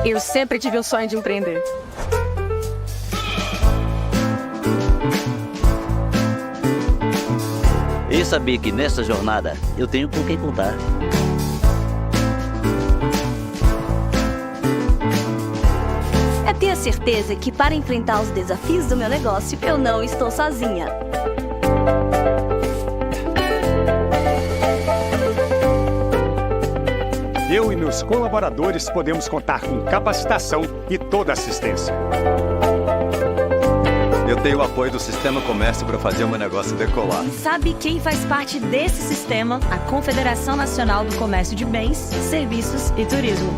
Eu sempre tive o sonho de empreender. E saber que nessa jornada eu tenho com quem contar. É ter a certeza que para enfrentar os desafios do meu negócio, eu não estou sozinha. Eu e meus colaboradores podemos contar com capacitação e toda assistência. Eu tenho o apoio do Sistema Comércio para fazer o meu negócio decolar. E sabe quem faz parte desse sistema? A Confederação Nacional do Comércio de Bens, Serviços e Turismo.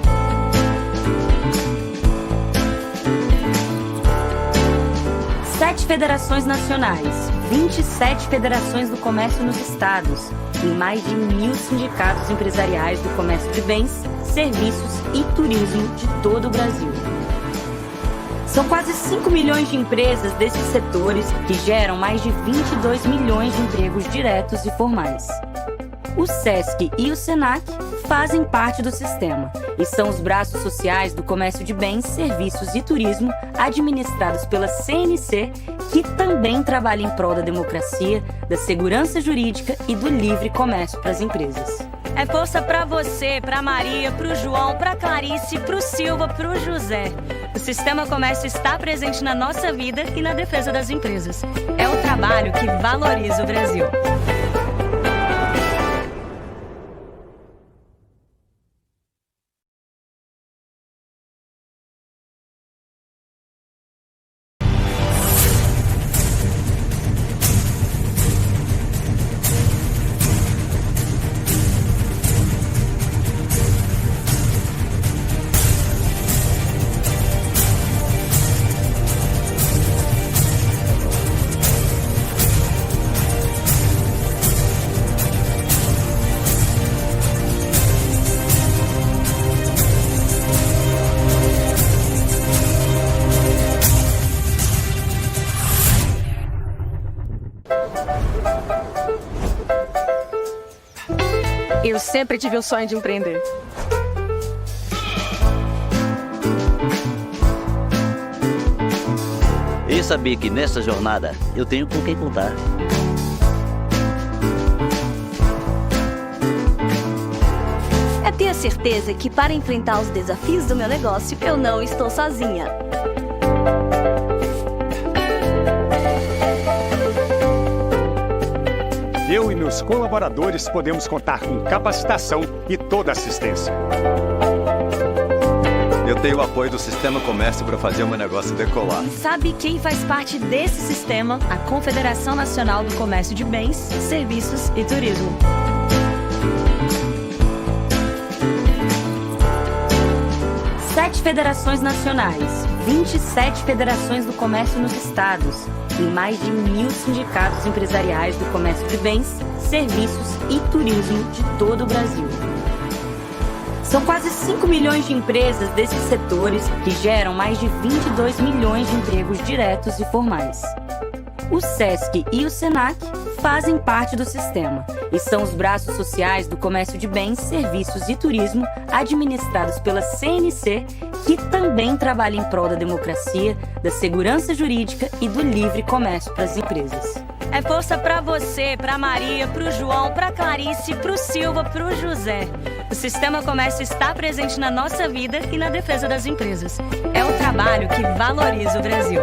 Sete federações nacionais, 27 federações do comércio nos estados e mais de 1.000 sindicatos empresariais do comércio de bens, serviços e turismo de todo o Brasil. São quase 5 milhões de empresas desses setores que geram mais de 22 milhões de empregos diretos e formais. O SESC e o SENAC fazem parte do sistema e são os braços sociais do comércio de bens, serviços e turismo administrados pela CNC, que também trabalha em prol da democracia, da segurança jurídica e do livre comércio para as empresas. É força para você, para Maria, para o João, para Clarice, para o Silva, para o José. O Sistema Comércio está presente na nossa vida e na defesa das empresas. É o trabalho que valoriza o Brasil. Eu sempre tive o sonho de empreender. E saber que nessa jornada eu tenho com quem contar. É ter a certeza que para enfrentar os desafios do meu negócio, eu não estou sozinha. Eu e meus colaboradores podemos contar com capacitação e toda assistência. Eu tenho o apoio do Sistema Comércio para fazer o meu negócio decolar. E sabe quem faz parte desse sistema? A Confederação Nacional do Comércio de Bens, Serviços e Turismo. Sete federações nacionais, 27 federações do comércio nos estados e mais de 1.000 sindicatos empresariais do comércio de bens, serviços e turismo de todo o Brasil. São quase 5 milhões de empresas desses setores que geram mais de 22 milhões de empregos diretos e formais. O SESC e o SENAC fazem parte do sistema e são os braços sociais do comércio de bens, serviços e turismo administrados pela CNC, que também trabalha em prol da democracia, da segurança jurídica e do livre comércio para as empresas. É força para você, para Maria, para o João, para Clarice, para o Silva, para o José. O Sistema Comércio está presente na nossa vida e na defesa das empresas. É o trabalho que valoriza o Brasil.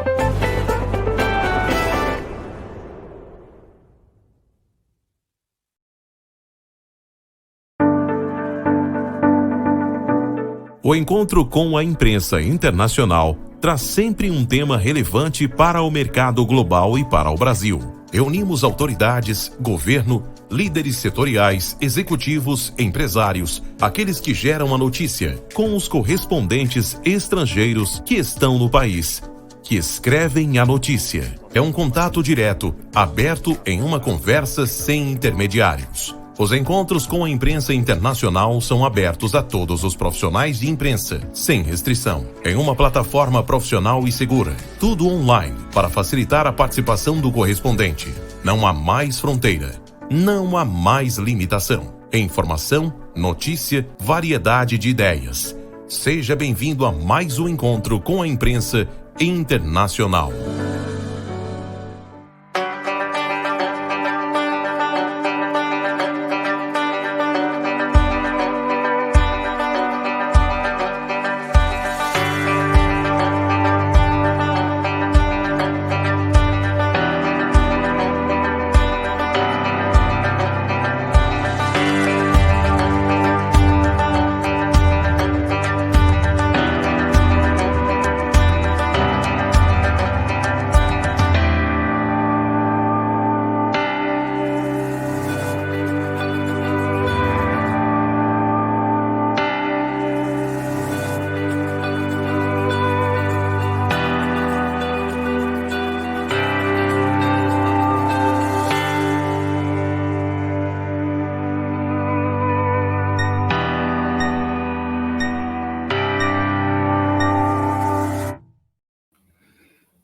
O encontro com a imprensa internacional traz sempre um tema relevante para o mercado global e para o Brasil. Reunimos autoridades, governo, líderes setoriais, executivos, empresários, aqueles que geram a notícia, com os correspondentes estrangeiros que estão no país, que escrevem a notícia. É um contato direto, aberto em uma conversa sem intermediários. Os encontros com a imprensa internacional são abertos a todos os profissionais de imprensa, sem restrição, em uma plataforma profissional e segura. Tudo online, para facilitar a participação do correspondente. Não há mais fronteira. Não há mais limitação. Informação, notícia, variedade de ideias. Seja bem-vindo a mais um encontro com a imprensa internacional.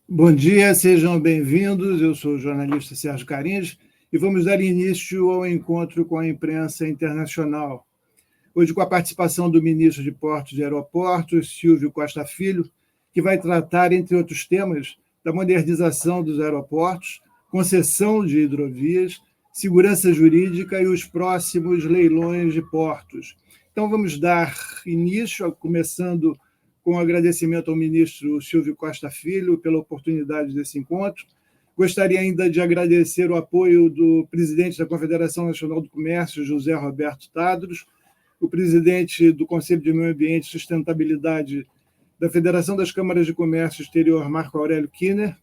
Bom dia, sejam bem-vindos. Eu sou o jornalista Sérgio Caringes e vamos dar início ao encontro com a imprensa internacional. Hoje com a participação do ministro de Portos e Aeroportos, Silvio Costa Filho, que vai tratar, entre outros temas, da modernização dos aeroportos, concessão de hidrovias, segurança jurídica e os próximos leilões de portos. Então vamos dar início, começando com agradecimento ao ministro Silvio Costa Filho pela oportunidade desse encontro. Gostaria ainda de agradecer o apoio do presidente da Confederação Nacional do Comércio, José Roberto Tadros, o presidente do Conselho de Meio Ambiente e Sustentabilidade da Federação das Câmaras de Comércio Exterior, Marco Aurélio Kinner,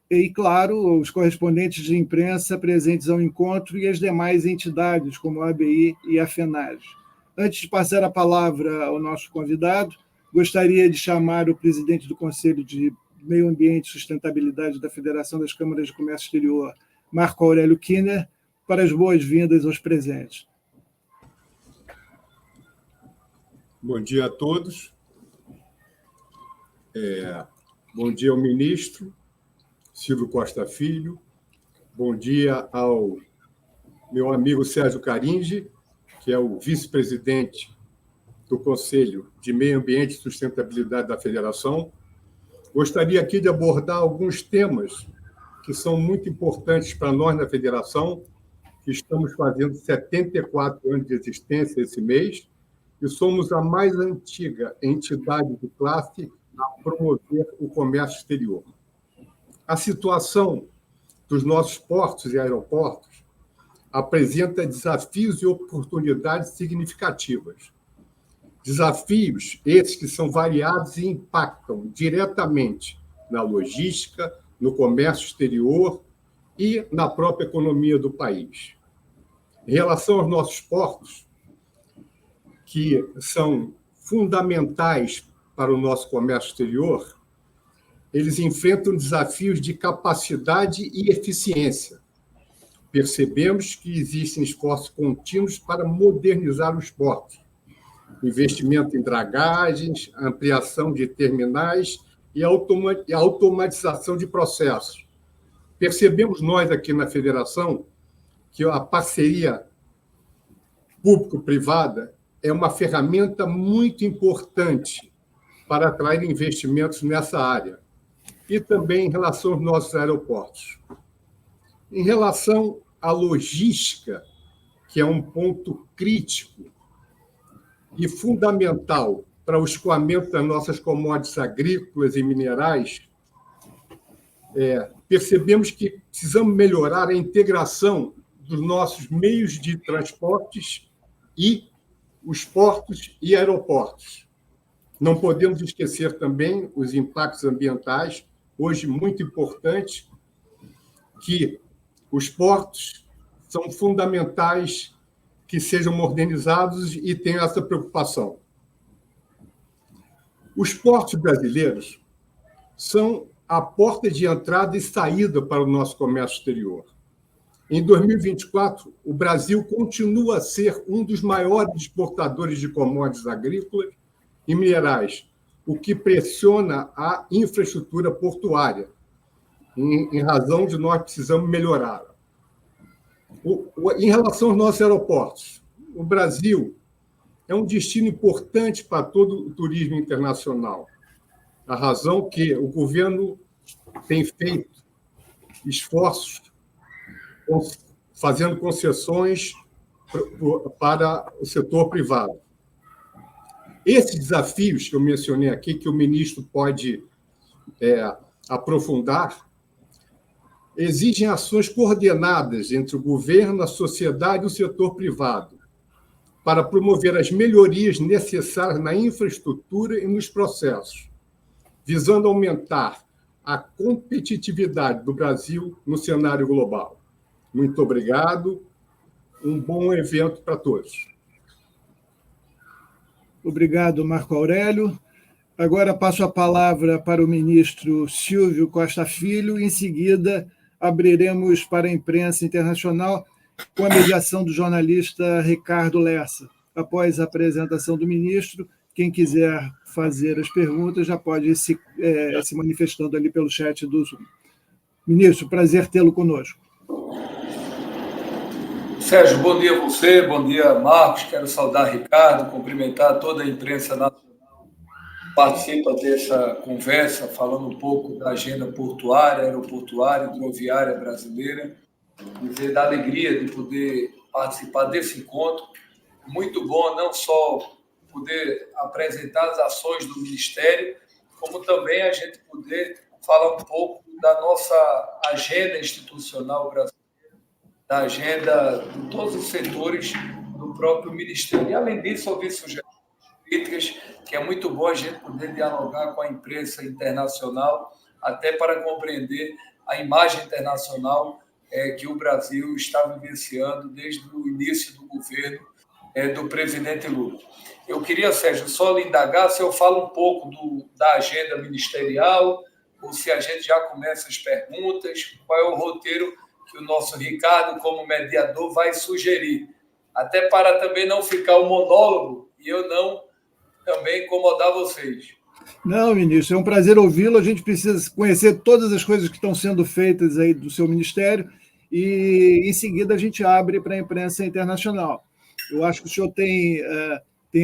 e, claro, os correspondentes de imprensa presentes ao encontro e as demais entidades, como a ABI e a FENAGE. Antes de passar a palavra ao nosso convidado, gostaria de chamar o presidente do Conselho de Meio Ambiente e Sustentabilidade da Federação das Câmaras de Comércio Exterior, Marco Aurélio Kinner, para as boas-vindas aos presentes. Bom dia a todos. Bom dia ao ministro Silvio Costa Filho. Bom dia ao meu amigo Sérgio Caringes, que é o vice-presidente do Conselho de Meio Ambiente e Sustentabilidade da Federação. Gostaria aqui de abordar alguns temas que são muito importantes para nós na Federação, que estamos fazendo 74 anos de existência esse mês, e somos a mais antiga entidade de classe a promover o comércio exterior. A situação dos nossos portos e aeroportos apresenta desafios e oportunidades significativas. Desafios esses que são variados e impactam diretamente na logística, no comércio exterior e na própria economia do país. Em relação aos nossos portos, que são fundamentais para o nosso comércio exterior, eles enfrentam desafios de capacidade e eficiência. Percebemos que existem esforços contínuos para modernizar os portos, investimento em dragagens, ampliação de terminais e automatização de processos. Percebemos nós aqui na Federação que a parceria público-privada é uma ferramenta muito importante para atrair investimentos nessa área, e também em relação aos nossos aeroportos. Em relação à logística, que é um ponto crítico e fundamental para o escoamento das nossas commodities agrícolas e minerais, percebemos que precisamos melhorar a integração dos nossos meios de transportes e os portos e aeroportos. Não podemos esquecer também os impactos ambientais, hoje muito importante, que os portos são fundamentais que sejam modernizados e tenham essa preocupação. Os portos brasileiros são a porta de entrada e saída para o nosso comércio exterior. Em 2024, o Brasil continua a ser um dos maiores exportadores de commodities agrícolas e minerais, o que pressiona a infraestrutura portuária, em razão de nós precisamos melhorar. Em relação aos nossos aeroportos, o Brasil é um destino importante para todo o turismo internacional. A razão que o governo tem feito esforços fazendo concessões para o setor privado. Esses desafios que eu mencionei aqui, que o ministro pode aprofundar, exigem ações coordenadas entre o governo, a sociedade e o setor privado, para promover as melhorias necessárias na infraestrutura e nos processos, visando aumentar a competitividade do Brasil no cenário global. Muito obrigado. Um bom evento para todos. Obrigado, Marco Aurélio. Agora passo a palavra para o ministro Silvio Costa Filho. Em seguida, abriremos para a imprensa internacional com a mediação do jornalista Ricardo Lessa. Após a apresentação do ministro, quem quiser fazer as perguntas já pode ir se manifestando ali pelo chat do Zoom. Ministro, prazer tê-lo conosco. Sérgio, bom dia a você, bom dia, Marcos. Quero saudar Ricardo, cumprimentar toda a imprensa nacional que participa dessa conversa, falando um pouco da agenda portuária, aeroportuária, hidroviária brasileira, dizer da alegria de poder participar desse encontro. Muito bom não só poder apresentar as ações do Ministério, como também a gente poder falar um pouco da nossa agenda institucional brasileira, da agenda de todos os setores do próprio Ministério. E, além disso, ouvir sugestões críticas, que é muito bom a gente poder dialogar com a imprensa internacional, até para compreender a imagem internacional que o Brasil está vivenciando desde o início do governo do presidente Lula. Eu queria, Sérgio, só lhe indagar se eu falo um pouco da agenda ministerial, ou se a gente já começa as perguntas, qual é o roteiro que o nosso Ricardo, como mediador, vai sugerir, até para também não ficar um monólogo e eu não também incomodar vocês. Não, ministro, é um prazer ouvi-lo. A gente precisa conhecer todas as coisas que estão sendo feitas aí do seu ministério e, em seguida, a gente abre para a imprensa internacional. Eu acho que o senhor tem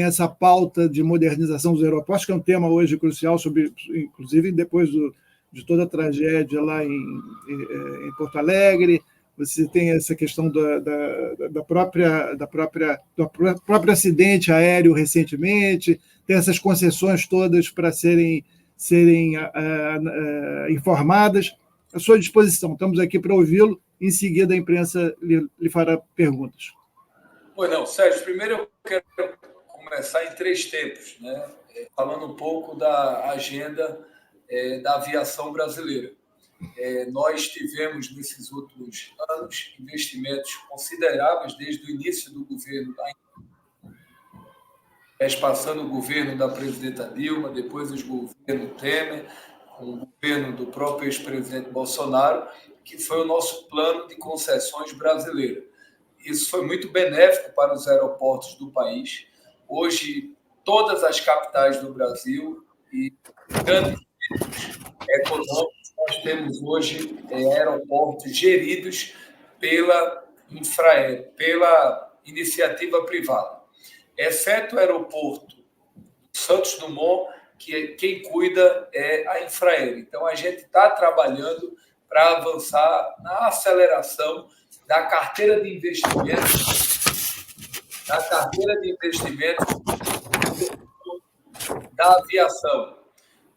essa pauta de modernização dos aeroportos, que é um tema hoje crucial, inclusive depois de toda a tragédia lá em Porto Alegre. Você tem essa questão do próprio acidente aéreo recentemente, tem essas concessões todas para serem informadas. À sua disposição, estamos aqui para ouvi-lo. Em seguida, a imprensa lhe fará perguntas. Pois não, Sérgio, primeiro eu quero começar em 3 tempos, né? Falando um pouco da agenda da aviação brasileira. Nós tivemos, nesses últimos anos, investimentos consideráveis desde o início do governo, passando o governo da presidenta Dilma, depois o governo Temer, o governo do próprio ex-presidente Bolsonaro, que foi o nosso plano de concessões brasileiro. Isso foi muito benéfico para os aeroportos do país. Hoje, todas as capitais do Brasil e grandes econômicos, nós temos hoje aeroportos geridos pela Infraero, pela iniciativa privada, exceto o aeroporto Santos Dumont, que quem cuida é a Infraero. Então, a gente está trabalhando para avançar na aceleração da carteira de investimentos, da aviação.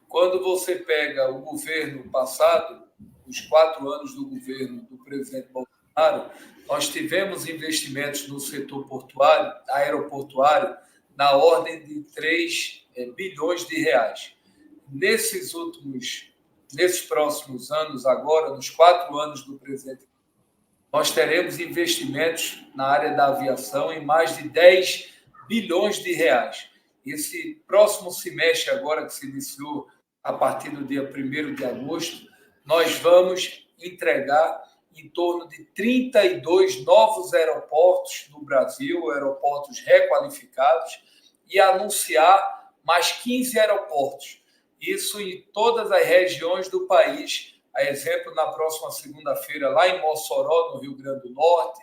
Quando você pega o governo passado, os 4 anos do governo do presidente Bolsonaro, nós tivemos investimentos no setor portuário, aeroportuário, na ordem de 3 bilhões de reais. Nesses próximos anos, agora, nos 4 anos do presidente, nós teremos investimentos na área da aviação em mais de 10 bilhões de reais. Esse próximo semestre, agora que se iniciou a partir do dia 1º de agosto, nós vamos entregar em torno de 32 novos aeroportos no Brasil, aeroportos requalificados, e anunciar mais 15 aeroportos. Isso em todas as regiões do país. A exemplo, na próxima segunda-feira, lá em Mossoró, no Rio Grande do Norte,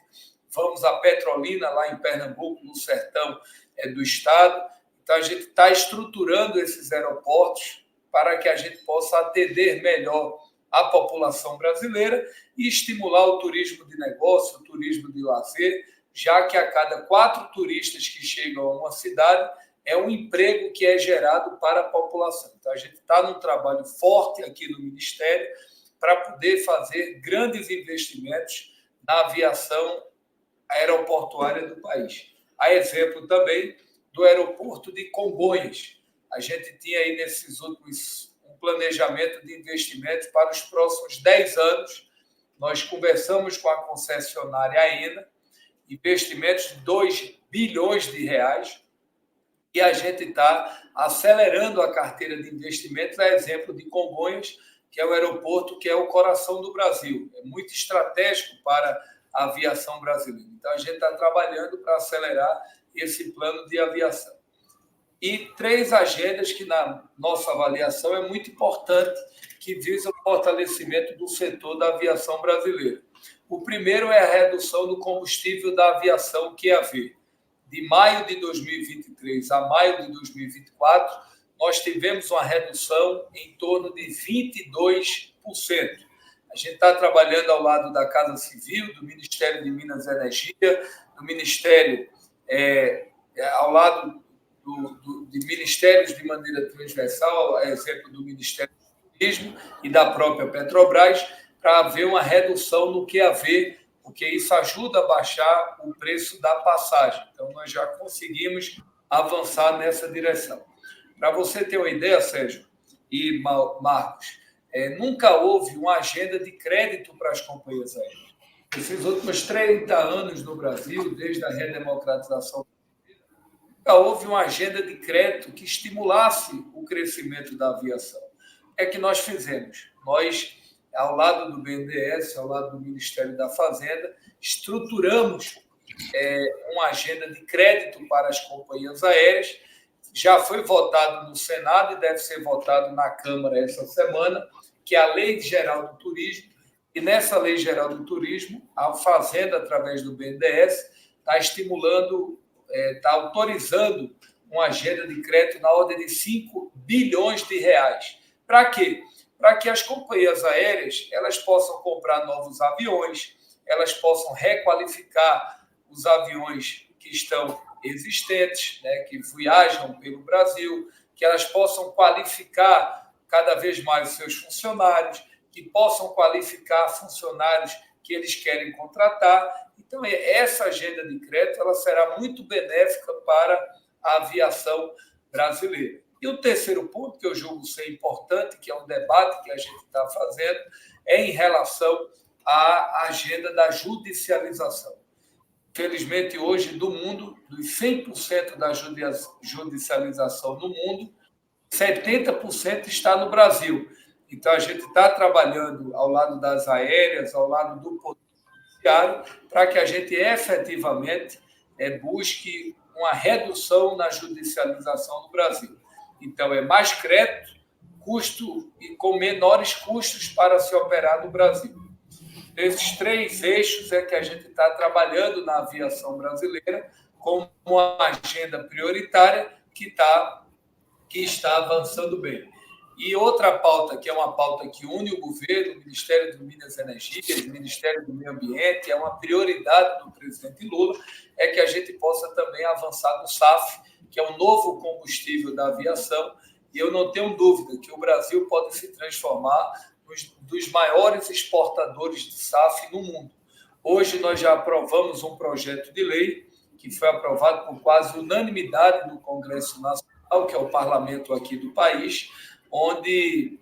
vamos a Petrolina, lá em Pernambuco, no sertão do estado. Então, a gente está estruturando esses aeroportos para que a gente possa atender melhor a população brasileira e estimular o turismo de negócio, o turismo de lazer, já que a cada 4 turistas que chegam a uma cidade é um emprego que é gerado para a população. Então, a gente está num trabalho forte aqui no Ministério para poder fazer grandes investimentos na aviação aeroportuária do país. A exemplo também do aeroporto de Congonhas. A gente tinha aí nesses últimos um planejamento de investimentos para os próximos 10 anos. Nós conversamos com a concessionária AENA, investimentos de 2 bilhões de reais, e a gente está acelerando a carteira de investimentos, a exemplo de Congonhas, que é o aeroporto que é o coração do Brasil. É muito estratégico para a aviação brasileira. Então, a gente está trabalhando para acelerar esse plano de aviação. E 3 agendas que, na nossa avaliação, é muito importante, que visam o fortalecimento do setor da aviação brasileira. O primeiro é a redução do combustível da aviação QAV. De maio de 2023 a maio de 2024, nós tivemos uma redução em torno de 22%. A gente está trabalhando ao lado da Casa Civil, do Ministério de Minas e Energia, do Ministério, ao lado de ministérios de maneira transversal, a exemplo do Ministério do Turismo e da própria Petrobras, para haver uma redução no QAV, porque isso ajuda a baixar o preço da passagem. Então, nós já conseguimos avançar nessa direção. Para você ter uma ideia, Sérgio e Marcos, nunca houve uma agenda de crédito para as companhias aéreas. Nesses últimos 30 anos no Brasil, desde a redemocratização, nunca houve uma agenda de crédito que estimulasse o crescimento da aviação. É que nós fizemos. Nós, ao lado do BNDES, ao lado do Ministério da Fazenda, estruturamos uma agenda de crédito para as companhias aéreas. Já foi votado no Senado e deve ser votado na Câmara essa semana, que é a Lei Geral do Turismo. E nessa Lei Geral do Turismo, a Fazenda, através do BNDES, está estimulando, está autorizando uma agenda de crédito na ordem de 5 bilhões de reais. Para quê? Para que as companhias aéreas elas possam comprar novos aviões, elas possam requalificar os aviões que estão existentes, né, que viajam pelo Brasil, que elas possam qualificar cada vez mais os seus funcionários, que possam qualificar funcionários que eles querem contratar. Então, essa agenda de crédito ela será muito benéfica para a aviação brasileira. E o terceiro ponto, que eu julgo ser importante, que é um debate que a gente está fazendo, é em relação à agenda da judicialização. Felizmente, hoje, do mundo, dos 100% da judicialização no mundo, 70% está no Brasil. Então, a gente está trabalhando ao lado das aéreas, ao lado do Poder Judiciário, para que a gente efetivamente busque uma redução na judicialização no Brasil. Então, é mais crédito, custo e com menores custos para se operar no Brasil. Esses 3 eixos é que a gente está trabalhando na aviação brasileira como uma agenda prioritária que está avançando bem. E outra pauta, que é uma pauta que une o governo, o Ministério de Minas e Energia, o Ministério do Meio Ambiente, é uma prioridade do presidente Lula, é que a gente possa também avançar no SAF, que é o novo combustível da aviação, e eu não tenho dúvida que o Brasil pode se transformar dos maiores exportadores de SAF no mundo. Hoje nós já aprovamos um projeto de lei que foi aprovado por quase unanimidade no Congresso Nacional, que é o parlamento aqui do país, onde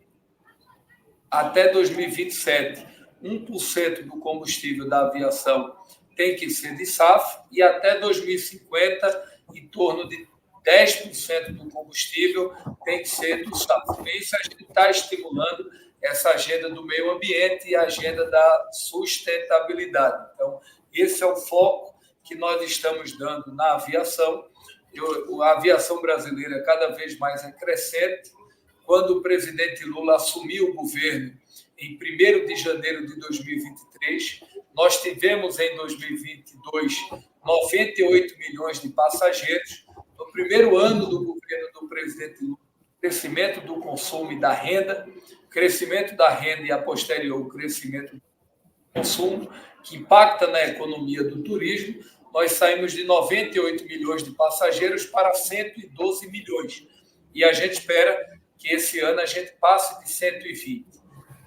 até 2027, 1% do combustível da aviação tem que ser de SAF e até 2050, em torno de 10% do combustível tem que ser do SAF. Com isso, a gente está estimulando essa agenda do meio ambiente e a agenda da sustentabilidade. Então, esse é o foco que nós estamos dando na aviação. A aviação brasileira cada vez mais é crescente. Quando o presidente Lula assumiu o governo em 1º de janeiro de 2023, Nós tivemos em 2022 98 milhões de passageiros. No primeiro ano do governo do presidente Lula, crescimento do consumo e da renda, crescimento da renda e, a posterior, o crescimento do consumo, que impacta na economia do turismo. Nós saímos de 98 milhões de passageiros para 112 milhões. E a gente espera que esse ano a gente passe de 120.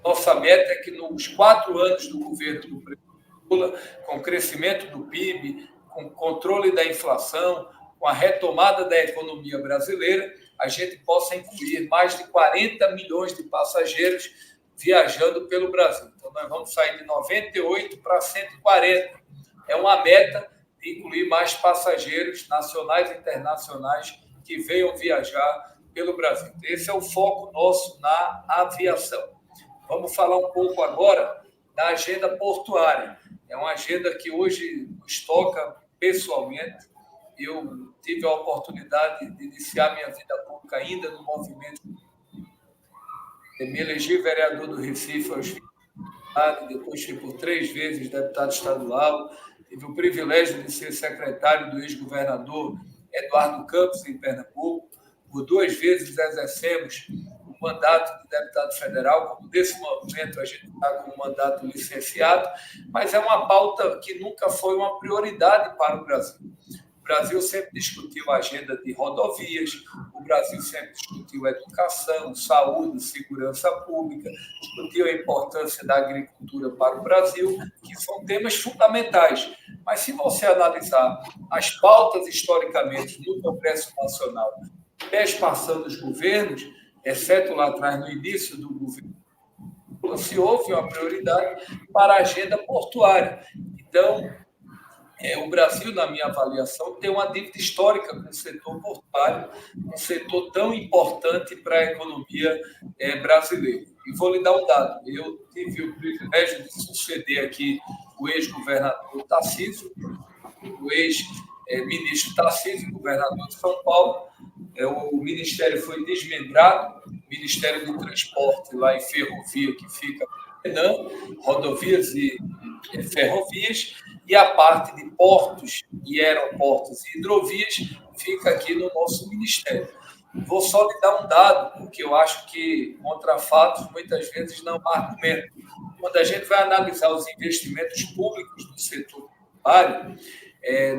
Nossa meta é que nos 4 anos do governo do presidente Lula, com o crescimento do PIB, com o controle da inflação, com a retomada da economia brasileira, a gente possa incluir mais de 40 milhões de passageiros viajando pelo Brasil. Então, nós vamos sair de 98 para 140. É uma meta de incluir mais passageiros nacionais e internacionais que venham viajar pelo Brasil. Esse é o foco nosso na aviação. Vamos falar um pouco agora da agenda portuária. É uma agenda que hoje nos toca pessoalmente. Eu tive a oportunidade de iniciar minha vida pública ainda no movimento. Me elegi vereador do Recife aos 20 anos, depois fui por 3 vezes deputado estadual. Tive o privilégio de ser secretário do ex-governador Eduardo Campos, em Pernambuco. Por 2 vezes exercemos o mandato de deputado federal, como nesse momento a gente está com o mandato licenciado, mas é uma pauta que nunca foi uma prioridade para o Brasil. O Brasil sempre discutiu a agenda de rodovias, o Brasil sempre discutiu educação, saúde, segurança pública, discutiu a importância da agricultura para o Brasil, que são temas fundamentais. Mas se você analisar as pautas historicamente no Congresso Nacional, passando os governos, exceto lá atrás, no início do governo, se houve uma prioridade para a agenda portuária. Então, o Brasil, na minha avaliação, tem uma dívida histórica com o setor portuário, um setor tão importante para a economia brasileira. E vou lhe dar um dado. Eu tive o privilégio de suceder aqui o ex-governador Tarcísio, o ex-ministro Tarcísio, governador de São Paulo. O ministério foi desmembrado, o Ministério do Transporte, lá em Ferrovia, que fica em rodovias e ferrovias, e a parte de portos e aeroportos e hidrovias fica aqui no nosso ministério. Vou só lhe dar um dado, porque eu acho que contra fatos muitas vezes não há argumento. Quando a gente vai analisar os investimentos públicos do setor portuário,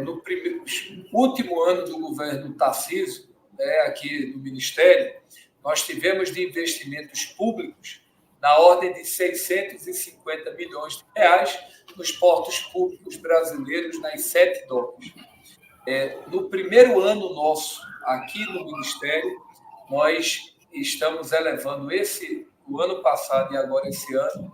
no último ano do governo Tarcísio, aqui do Ministério, nós tivemos de investimentos públicos na ordem de 650 milhões de reais nos portos públicos brasileiros, nas 7 docas. No primeiro ano nosso, aqui no Ministério, nós estamos elevando o ano passado e agora esse ano,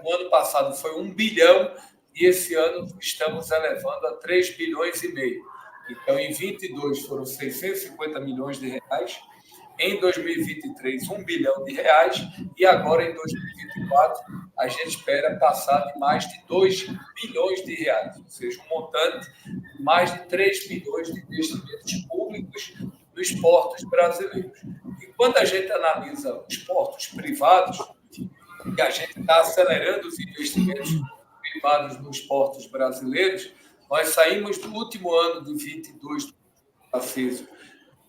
o ano passado foi 1 bilhão e esse ano estamos elevando a 3 bilhões e meio. Então, em 22 foram 650 milhões de reais, em 2023, 1 bilhão de reais, e agora, em 2024, a gente espera passar de mais de 2 bilhões de reais, ou seja, um montante de mais de 3 bilhões de investimentos públicos nos portos brasileiros. E quando a gente analisa os portos privados, e a gente está acelerando os investimentos privados nos portos brasileiros, nós saímos do último ano de 22 do Tarcísio,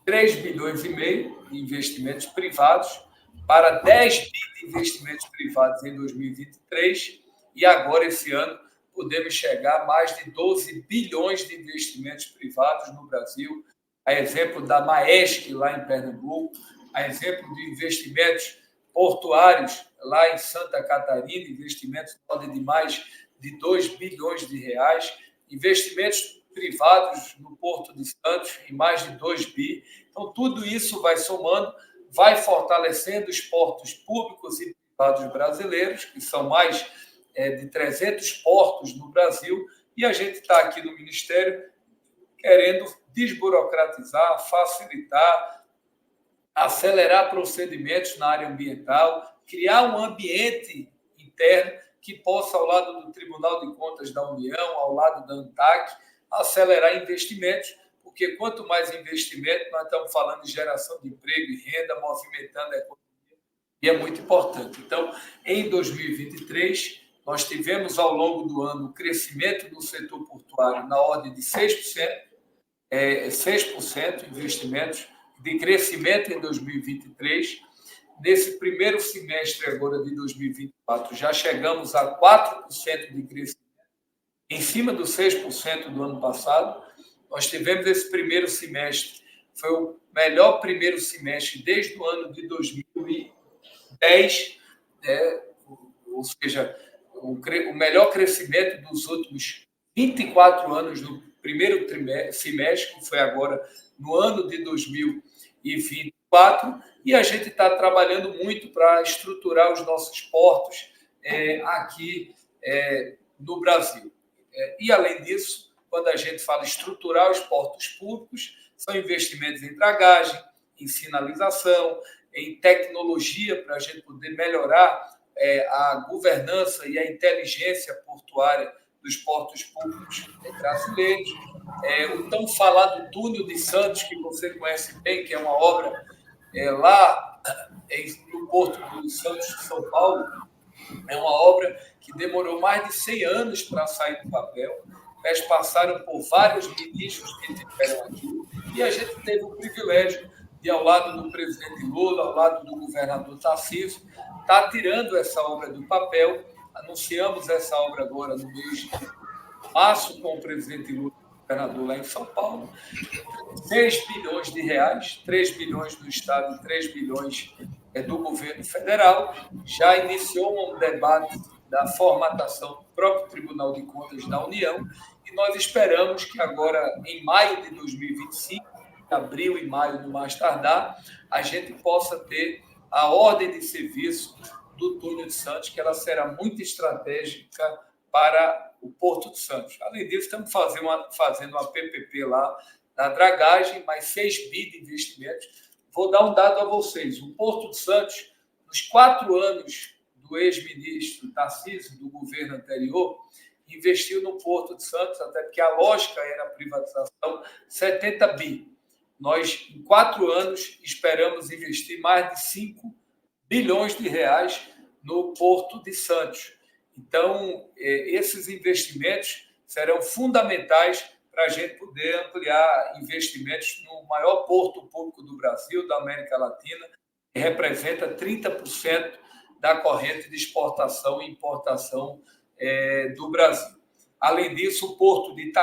3 bilhões e meio de investimentos privados para 10 bi de investimentos privados em 2023 e agora, esse ano, podemos chegar a mais de 12 bilhões de investimentos privados no Brasil, a exemplo da Maersk, lá em Pernambuco, a exemplo de investimentos portuários lá em Santa Catarina, investimentos de ordem de mais de 2 bilhões de reais, investimentos privados no Porto de Santos em mais de 2 bi. Então, tudo isso vai somando, vai fortalecendo os portos públicos e privados brasileiros, que são mais de 300 portos no Brasil, e a gente está aqui no Ministério querendo desburocratizar, facilitar, acelerar procedimentos na área ambiental, criar um ambiente interno que possa, ao lado do Tribunal de Contas da União, ao lado da ANTAC, acelerar investimentos, porque quanto mais investimento, nós estamos falando de geração de emprego e renda, movimentando a economia, e é muito importante. Então, em 2023, nós tivemos ao longo do ano o crescimento do setor portuário na ordem de 6%, 6% investimentos de crescimento em 2023. Nesse primeiro semestre agora de 2024, já chegamos a 4% de crescimento, em cima dos 6% do ano passado. Nós tivemos esse primeiro semestre, foi o melhor primeiro semestre desde o ano de 2010, ou seja, o melhor crescimento dos últimos 24 anos no primeiro semestre, que foi agora no ano de 2024, e a gente está trabalhando muito para estruturar os nossos portos aqui no Brasil. E, além disso, quando a gente fala estruturar os portos públicos, são investimentos em dragagem, em sinalização, em tecnologia, para a gente poder melhorar a governança e a inteligência portuária dos portos públicos brasileiros. O tão falado túnel de Santos, que você conhece bem, que é uma obra lá no Porto de Santos, de São Paulo, é uma obra que demorou mais de 100 anos para sair do papel. Eles passaram por vários ministros que tiveram aqui, e a gente teve o privilégio de, ao lado do presidente Lula, ao lado do governador Tarcísio, estar tirando essa obra do papel. Anunciamos essa obra agora no mês de março com o presidente Lula, governador lá em São Paulo. 6 bilhões de reais, 3 bilhões do Estado e 3 bilhões do governo federal. Já iniciou um debate da formatação do próprio Tribunal de Contas da União, e nós esperamos que agora, em maio de 2025, abril e maio no mais tardar, a gente possa ter a ordem de serviço do túnel de Santos, que ela será muito estratégica para o Porto de Santos. Além disso, estamos fazendo uma PPP lá na dragagem, mais 6 bi de investimentos. Vou dar um dado a vocês. O Porto de Santos, nos 4 anos do ex-ministro Tarcísio, do governo anterior, investiu no Porto de Santos, até porque a lógica era a privatização, 70 bi. Nós, em 4 anos, esperamos investir mais de 5 bilhões de reais no Porto de Santos. Então, esses investimentos serão fundamentais para a gente poder ampliar investimentos no maior porto público do Brasil, da América Latina, que representa 30% da corrente de exportação e importação do Brasil. Além disso, o porto de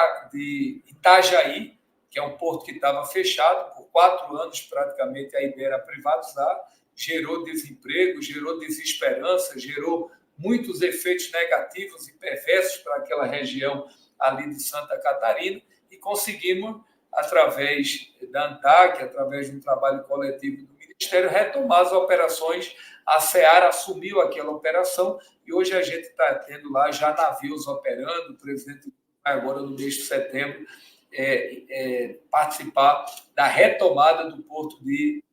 Itajaí, que é um porto que estava fechado por 4 anos, praticamente a ideia era privatizar, gerou desemprego, gerou desesperança, gerou muitos efeitos negativos e perversos para aquela região ali de Santa Catarina, e conseguimos, através da ANTAC, através de um trabalho coletivo do Ministério, retomar as operações. A Seara assumiu aquela operação e hoje a gente está tendo lá já navios operando. O presidente vai agora, no mês de setembro, participar da retomada do porto de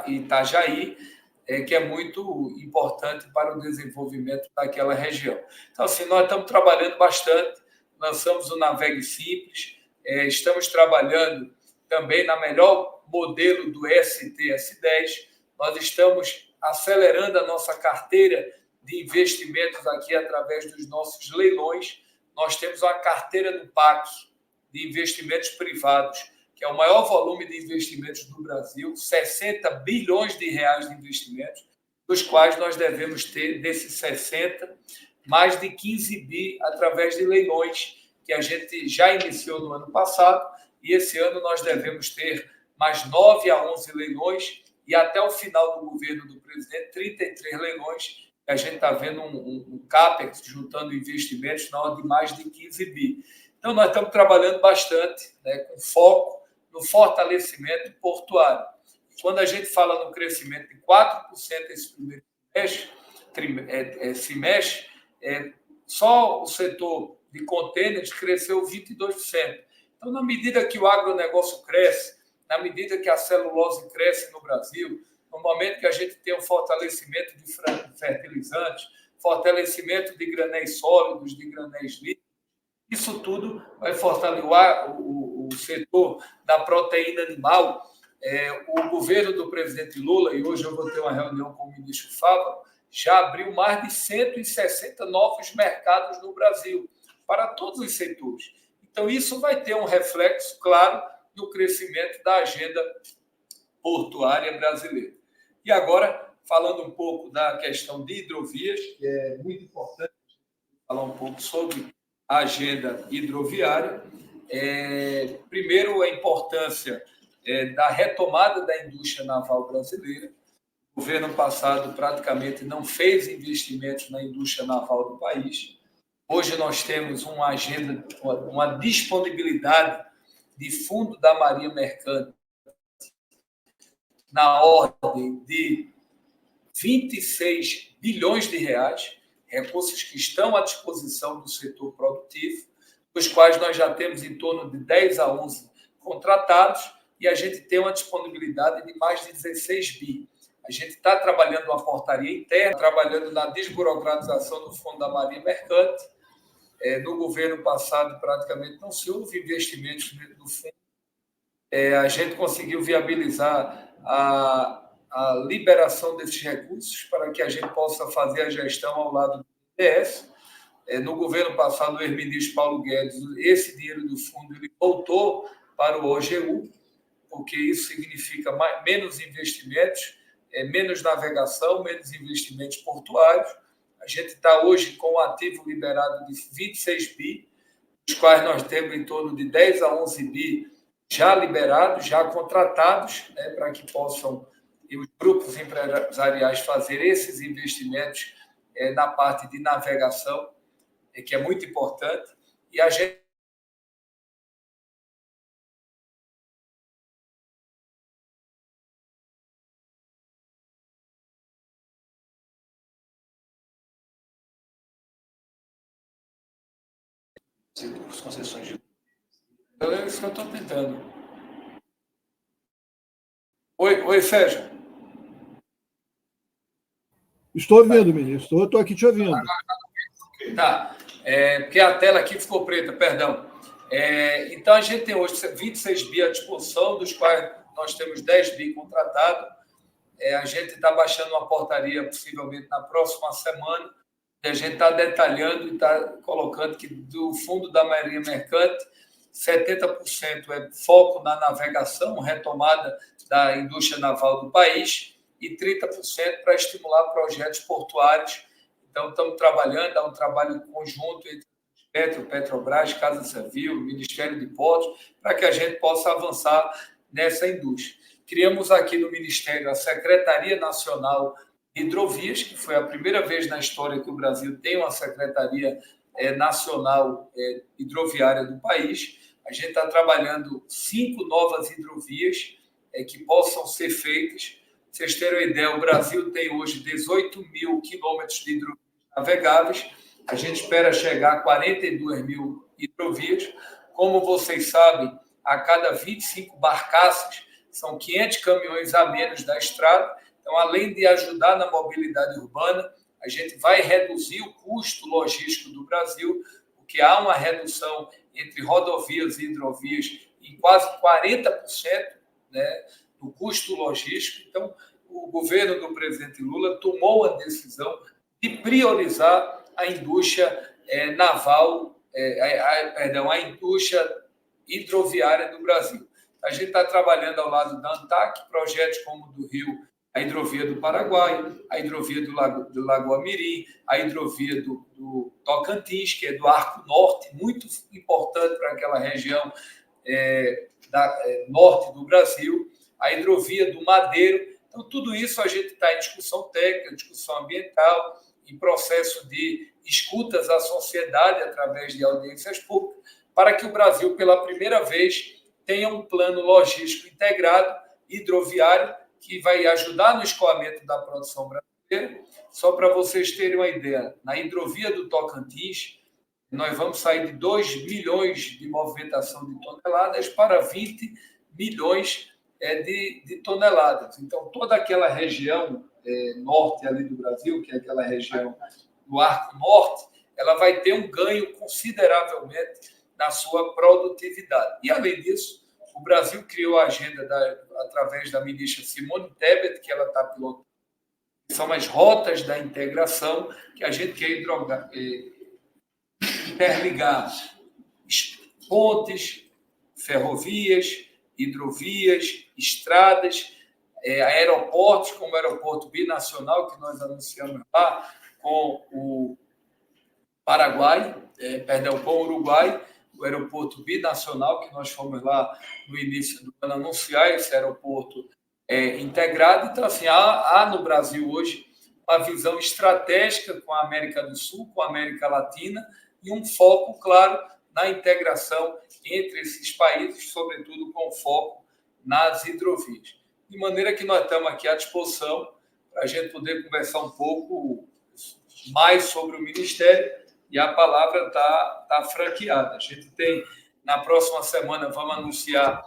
Itajaí, que é muito importante para o desenvolvimento daquela região. Então, assim, nós estamos trabalhando bastante, lançamos o Navegue Simples, estamos trabalhando também na melhor modelo do STS-10, nós estamos acelerando a nossa carteira de investimentos aqui através dos nossos leilões. Nós temos uma carteira no PAC de investimentos privados, que é o maior volume de investimentos do Brasil, 60 bilhões de reais de investimentos, dos quais nós devemos ter, desses 60, mais de 15 bi através de leilões, que a gente já iniciou no ano passado, e esse ano nós devemos ter mais 9 a 11 leilões, e até o final do governo do presidente, 33 leilões, a gente está vendo um CAPEX juntando investimentos na ordem de mais de 15 bi. Então, nós estamos trabalhando bastante, com foco no fortalecimento portuário. Quando a gente fala no crescimento de 4% esse primeiro semestre, só o setor de contêineres cresceu 22%. Então, na medida que o agronegócio cresce, na medida que a celulose cresce no Brasil, no momento que a gente tem um fortalecimento de fertilizantes, fortalecimento de granéis sólidos, de granéis líquidos, isso tudo vai fortalecer o setor da proteína animal. O governo do presidente Lula, e hoje eu vou ter uma reunião com o ministro Fávaro, já abriu mais de 160 novos mercados no Brasil, para todos os setores. Então, isso vai ter um reflexo, claro, no crescimento da agenda portuária brasileira. E agora, falando um pouco da questão de hidrovias, que é muito importante falar um pouco sobre a agenda hidroviária. Primeiro, a importância da retomada da indústria naval brasileira. O governo passado praticamente não fez investimentos na indústria naval do país. Hoje nós temos uma agenda, uma disponibilidade de fundo da Marinha Mercante na ordem de 26 bilhões de reais, recursos que estão à disposição do setor produtivo, dos quais nós já temos em torno de 10 a 11 contratados, e a gente tem uma disponibilidade de mais de 16 bi. A gente está trabalhando uma portaria interna, trabalhando na desburocratização do Fundo da Marinha Mercante. No governo passado, praticamente não se houve investimentos do fundo. A gente conseguiu viabilizar a liberação desses recursos para que a gente possa fazer a gestão ao lado do BNDES. No governo passado, o ex-ministro Paulo Guedes, esse dinheiro do fundo ele voltou para o OGU, porque isso significa menos investimentos, menos navegação, menos investimentos portuários. A gente está hoje com um ativo liberado de 26 bi, dos quais nós temos em torno de 10 a 11 bi já liberados, já contratados, para que possam os grupos empresariais fazer esses investimentos na parte de navegação, que é muito importante. E a gente concessões de... É isso que eu estou tentando. Oi, Sérgio. Estou ouvindo, ministro. Estou aqui te ouvindo. Tá. Porque a tela aqui ficou preta, perdão. Então, a gente tem hoje 26 bi à disposição, dos quais nós temos 10 bi contratados. A gente está baixando uma portaria, possivelmente, na próxima semana. A gente está detalhando e está colocando que do fundo da Marinha Mercante, 70% é foco na navegação, retomada da indústria naval do país, e 30% para estimular projetos portuários. Então, estamos trabalhando, há um trabalho conjunto entre Petrobras, Casa Civil, Ministério de Portos, para que a gente possa avançar nessa indústria. Criamos aqui no Ministério a Secretaria Nacional de Hidrovias, que foi a primeira vez na história que o Brasil tem uma Secretaria Nacional Hidroviária do país. A gente está trabalhando 5 novas hidrovias que possam ser feitas. Para vocês terem uma ideia, o Brasil tem hoje 18 mil quilômetros de hidrovias navegáveis. A gente espera chegar a 42 mil hidrovias. Como vocês sabem, a cada 25 barcaças, são 500 caminhões a menos da estrada. Então, além de ajudar na mobilidade urbana, a gente vai reduzir o custo logístico do Brasil, porque há uma redução entre rodovias e hidrovias em quase 40%, do custo logístico. Então, o governo do presidente Lula tomou a decisão de priorizar a indústria naval, a indústria hidroviária do Brasil. A gente está trabalhando ao lado da ANTAC, projetos como o do Rio, a hidrovia do Paraguai, a hidrovia do Lagoa Mirim, a hidrovia do Tocantins, que é do Arco Norte, muito importante para aquela região norte do Brasil, a hidrovia do Madeiro. Então, tudo isso a gente está em discussão técnica, discussão ambiental, em processo de escutas à sociedade através de audiências públicas, para que o Brasil, pela primeira vez, tenha um plano logístico integrado, hidroviário, que vai ajudar no escoamento da produção brasileira. Só para vocês terem uma ideia, na hidrovia do Tocantins, nós vamos sair de 2 milhões de movimentação de toneladas para 20 milhões de toneladas. Então, toda aquela região norte ali do Brasil, que é aquela região do Arco Norte, ela vai ter um ganho consideravelmente na sua produtividade. E, além disso, o Brasil criou a agenda através da ministra Simone Tebet, que ela está pilotando, são as rotas da integração que a gente quer interligar pontes, ferrovias, hidrovias, estradas, aeroportos, como o aeroporto binacional que nós anunciamos lá, com o Paraguai, com o Uruguai, o aeroporto binacional, que nós fomos lá no início do ano anunciar esse aeroporto integrado. Então, assim, há no Brasil hoje uma visão estratégica com a América do Sul, com a América Latina, e um foco, claro, na integração entre esses países, sobretudo com foco nas hidrovias. De maneira que nós estamos aqui à disposição para a gente poder conversar um pouco mais sobre o Ministério, e a palavra está franqueada. A gente tem, na próxima semana, vamos anunciar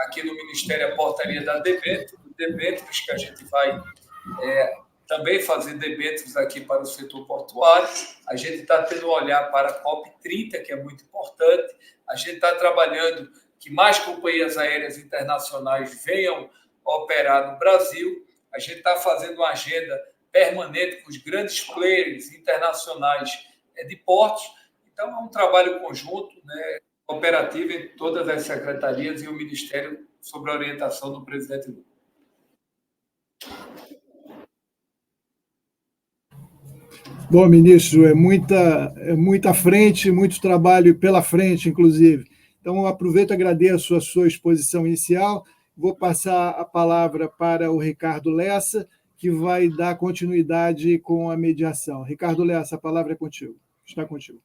aqui no Ministério a portaria da debêntures, que a gente vai também fazer debêntures aqui para o setor portuário. A gente está tendo um olhar para a COP30, que é muito importante. A gente está trabalhando que mais companhias aéreas internacionais venham operar no Brasil. A gente está fazendo uma agenda permanente com os grandes players internacionais de portos. Então, é um trabalho conjunto, né, operativo entre todas as secretarias e o Ministério sob a orientação do presidente Lula. Bom, ministro, é muita frente, muito trabalho pela frente, inclusive. Então, eu aproveito e agradeço a sua exposição inicial. Vou passar a palavra para o Ricardo Lessa, que vai dar continuidade com a mediação. Ricardo Lessa, a palavra é contigo. Está contigo.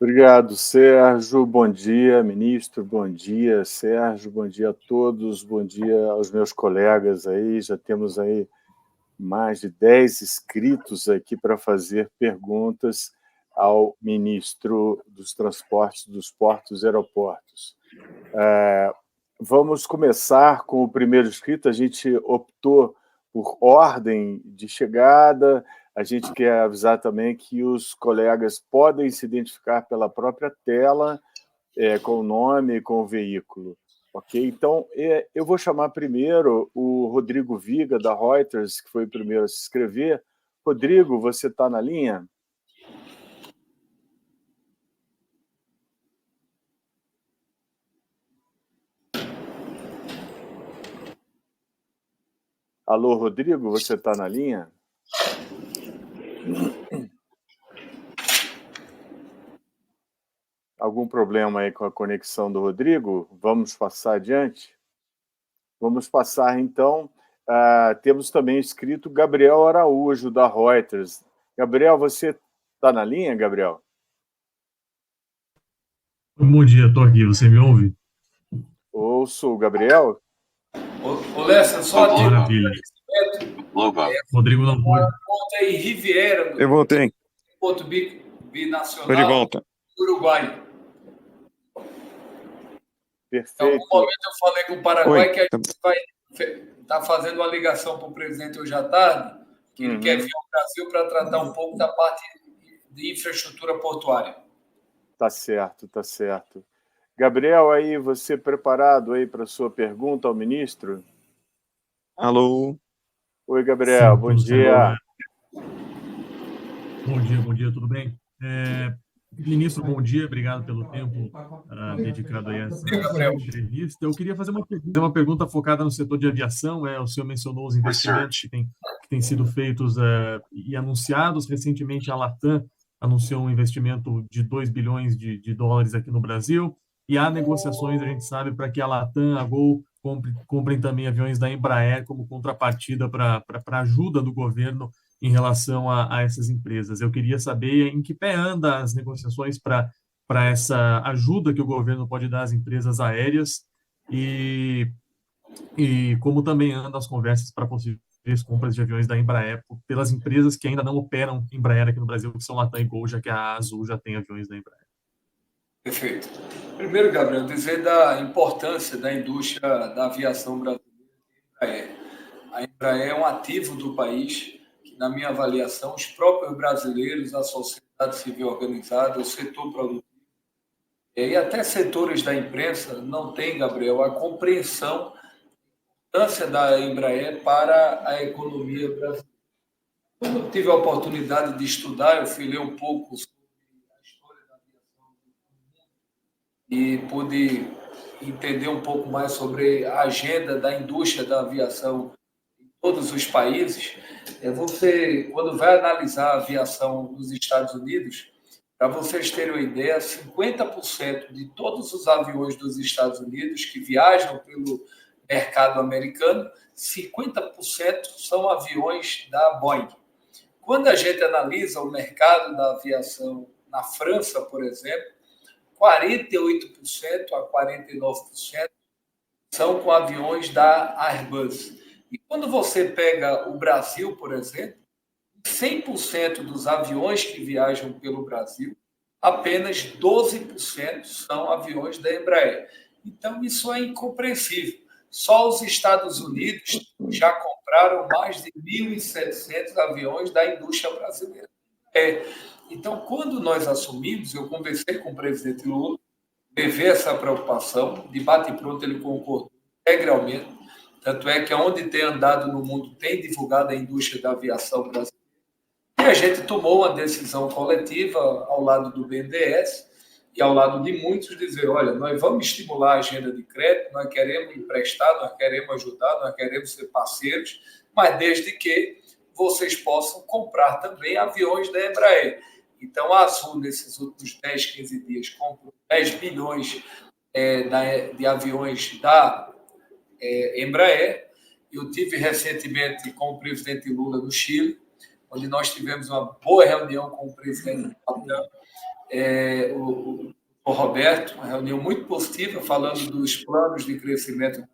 Obrigado, Sérgio. Bom dia, ministro. Bom dia, Sérgio. Bom dia a todos. Bom dia aos meus colegas aí. Já temos aí mais de 10 inscritos aqui para fazer perguntas ao ministro dos Transportes, dos Portos e Aeroportos. Vamos começar com o primeiro inscrito. A gente optou por ordem de chegada. A gente quer avisar também que os colegas podem se identificar pela própria tela, com o nome e com o veículo. Ok? Então, eu vou chamar primeiro o Rodrigo Viga, da Reuters, que foi o primeiro a se inscrever. Rodrigo, você está na linha? Alô, Rodrigo, você está na linha? Algum problema aí com a conexão do Rodrigo? Vamos passar adiante? Vamos passar, então. Temos também escrito Gabriel Araújo, da Reuters. Gabriel, você está na linha, Gabriel? Bom dia, estou aqui. Você me ouve? Ouço o Gabriel. Ô, Lessa, só de maravilha. Rodrigo não pode. Ponto aí, Riviera. Eu voltei. Ponto binacional. Estou de volta. Uruguai. Perfeito. Em algum momento eu falei com o Paraguai que a Oi. gente vai estar fazendo uma ligação para o presidente hoje à tarde, que ele quer vir ao Brasil para tratar um pouco da parte de infraestrutura portuária. Tá certo, tá certo. Gabriel, aí você preparado aí para a sua pergunta ao ministro? Alô? Oi, Gabriel, Sim, bom dia. Bom dia, tudo bem? Ministro, bom dia, obrigado pelo tempo dedicado a essa entrevista. Eu queria fazer uma pergunta focada no setor de aviação. O senhor mencionou os investimentos que têm sido feitos e anunciados. Recentemente, a Latam anunciou um investimento de 2 bilhões de dólares aqui no Brasil, e há negociações, a gente sabe, para que a Latam, a Gol, comprem também aviões da Embraer como contrapartida para ajuda do governo em relação a essas empresas. Eu queria saber em que pé anda as negociações para essa ajuda que o governo pode dar às empresas aéreas e como também andam as conversas para possíveis compras de aviões da Embraer pelas empresas que ainda não operam Embraer aqui no Brasil, que são Latam e Gol, já que a Azul já tem aviões da Embraer. Perfeito. Primeiro, Gabriel, dizer da importância da indústria da aviação brasileira. A Embraer é um ativo do país, que, na minha avaliação, os próprios brasileiros, a sociedade civil organizada, o setor produtivo, e até setores da imprensa não têm, Gabriel, a compreensão da importância da Embraer para a economia brasileira. Quando eu tive a oportunidade de estudar, eu fui ler um pouco sobre a história da aviação e pude entender um pouco mais sobre a agenda da indústria da aviação em todos os países. Você, quando vai analisar a aviação nos Estados Unidos, para vocês terem uma ideia, 50% de todos os aviões dos Estados Unidos que viajam pelo mercado americano, 50% são aviões da Boeing. Quando a gente analisa o mercado da aviação na França, por exemplo, 48% a 49% são com aviões da Airbus. E quando você pega o Brasil, por exemplo, 100% dos aviões que viajam pelo Brasil, apenas 12% são aviões da Embraer. Então, isso é incompreensível. Só os Estados Unidos já compraram mais de 1.700 aviões da indústria brasileira. Então, quando nós assumimos, eu conversei com o presidente Lula, levei essa preocupação, de bate-pronto ele concordou integralmente, tanto é que onde tem andado no mundo tem divulgado a indústria da aviação brasileira. E a gente tomou uma decisão coletiva ao lado do BNDES e ao lado de muitos, dizer, olha, nós vamos estimular a agenda de crédito, nós queremos emprestar, nós queremos ajudar, nós queremos ser parceiros, mas desde que vocês possam comprar também aviões da Embraer. Então, a Azul, nesses últimos 10, 15 dias, comprou 10 bilhões de aviões da Embraer. Eu tive recentemente com o presidente Lula no Chile, onde nós tivemos uma boa reunião com o presidente o Roberto, uma reunião muito positiva, falando dos planos de crescimento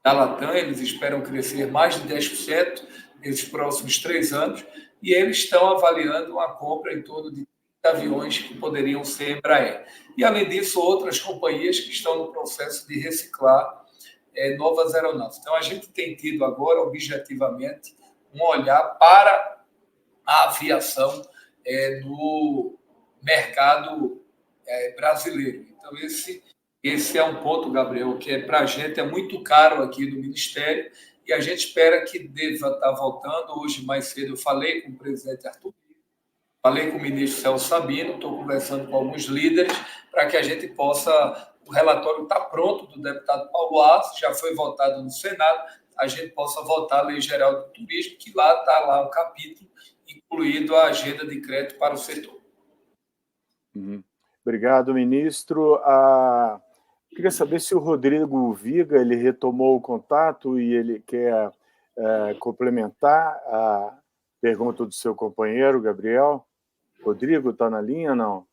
da Latam. Eles esperam crescer mais de 10% nesses próximos 3 anos, e eles estão avaliando uma compra em torno de 30 aviões que poderiam ser Embraer. E, além disso, outras companhias que estão no processo de reciclar novas aeronaves. Então, a gente tem tido agora, objetivamente, um olhar para a aviação no mercado brasileiro. Então, esse é um ponto, Gabriel, que para a gente é muito caro aqui no Ministério, e a gente espera que deva estar voltando. Hoje, mais cedo, eu falei com o presidente Arthur, falei com o ministro Celso Sabino, estou conversando com alguns líderes para que a gente possa... O relatório está pronto do deputado Paulo Arce, já foi votado no Senado, a gente possa votar a Lei Geral do Turismo, que lá está lá um capítulo incluído a agenda de crédito para o setor. Obrigado, ministro. Queria saber se o Rodrigo Viga ele retomou o contato e ele quer complementar a pergunta do seu companheiro, Gabriel. Rodrigo, está na linha ou não?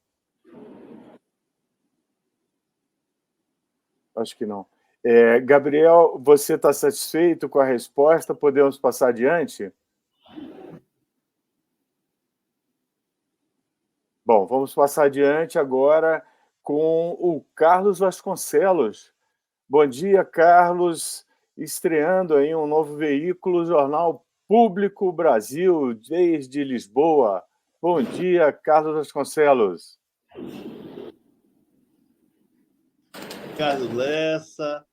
Acho que não. Gabriel, você está satisfeito com a resposta? Podemos passar adiante? Bom, vamos passar adiante agora com o Carlos Vasconcelos. Bom dia, Carlos. Estreando aí um novo veículo, Jornal Público Brasil, desde Lisboa. Bom dia, Carlos Vasconcelos. Carlos Lessa,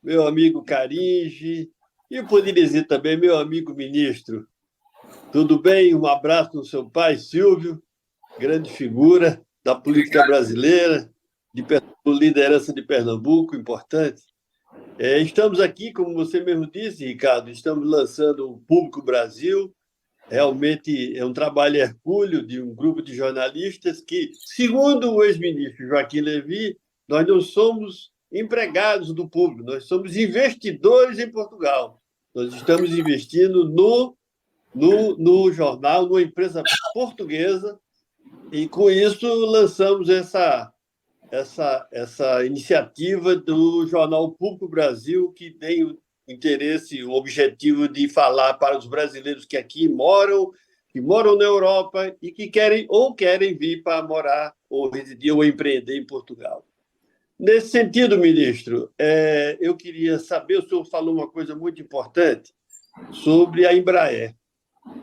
meu amigo Caringe, e eu poderia dizer também meu amigo ministro. Tudo bem? Um abraço no seu pai, Silvio, grande figura da política brasileira, de liderança de Pernambuco, importante. Estamos aqui, como você mesmo disse, Ricardo, estamos lançando o Público Brasil. Realmente é um trabalho hercúleo de um grupo de jornalistas que, segundo o ex-ministro Joaquim Levy, nós não somos empregados do público, nós somos investidores em Portugal. Nós estamos investindo no jornal, numa empresa portuguesa, e com isso lançamos essa iniciativa do Jornal Público Brasil, que tem o interesse, o objetivo de falar para os brasileiros que aqui moram, que moram na Europa e que querem vir para morar ou residir ou empreender em Portugal. Nesse sentido, ministro, eu queria saber, o senhor falou uma coisa muito importante sobre a Embraer.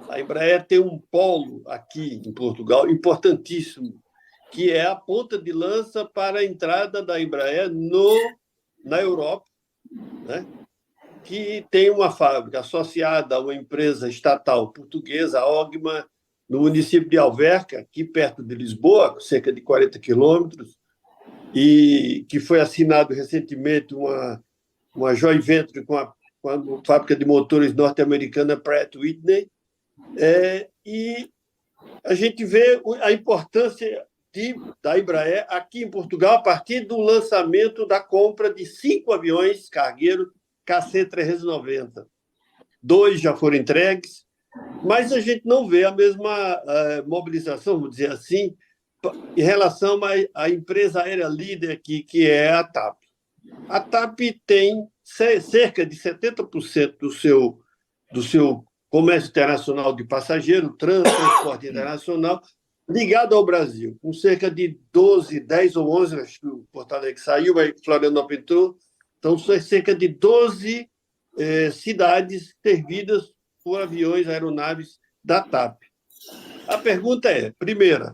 A Embraer tem um polo aqui em Portugal importantíssimo, que é a ponta de lança para a entrada da Embraer na Europa, né? que tem uma fábrica associada a uma empresa estatal portuguesa, a Ogma, no município de Alverca, aqui perto de Lisboa, cerca de 40 quilômetros, e que foi assinado recentemente uma joint venture com a fábrica de motores norte-americana Pratt Whitney, e a gente vê a importância da Embraer aqui em Portugal a partir do lançamento da compra de 5 aviões cargueiros KC-390. 2 já foram entregues, mas a gente não vê a mesma mobilização, vamos dizer assim, em relação à empresa aérea líder aqui, que é a TAP. A TAP tem cerca de 70% do seu comércio internacional de passageiro, transporte internacional, ligado ao Brasil, com cerca de 10 ou 11, acho que o Porto Alegre saiu, mas Florianópolis entrou, então são cerca de 12 cidades servidas por aviões, aeronaves da TAP. A pergunta é, primeira,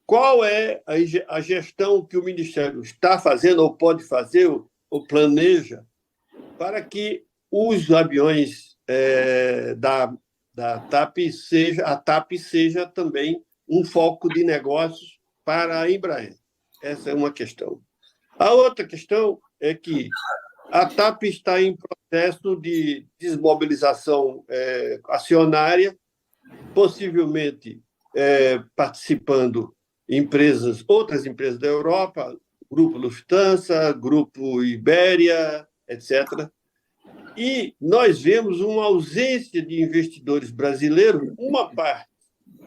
qual é a gestão que o Ministério está fazendo, ou pode fazer, ou planeja, para que os aviões da TAP seja também um foco de negócios para a Embraer? Essa é uma questão. A outra questão é que a TAP está em processo de desmobilização acionária, possivelmente participando outras empresas da Europa, Grupo Lufthansa, Grupo Iberia, etc. E nós vemos uma ausência de investidores brasileiros, uma parte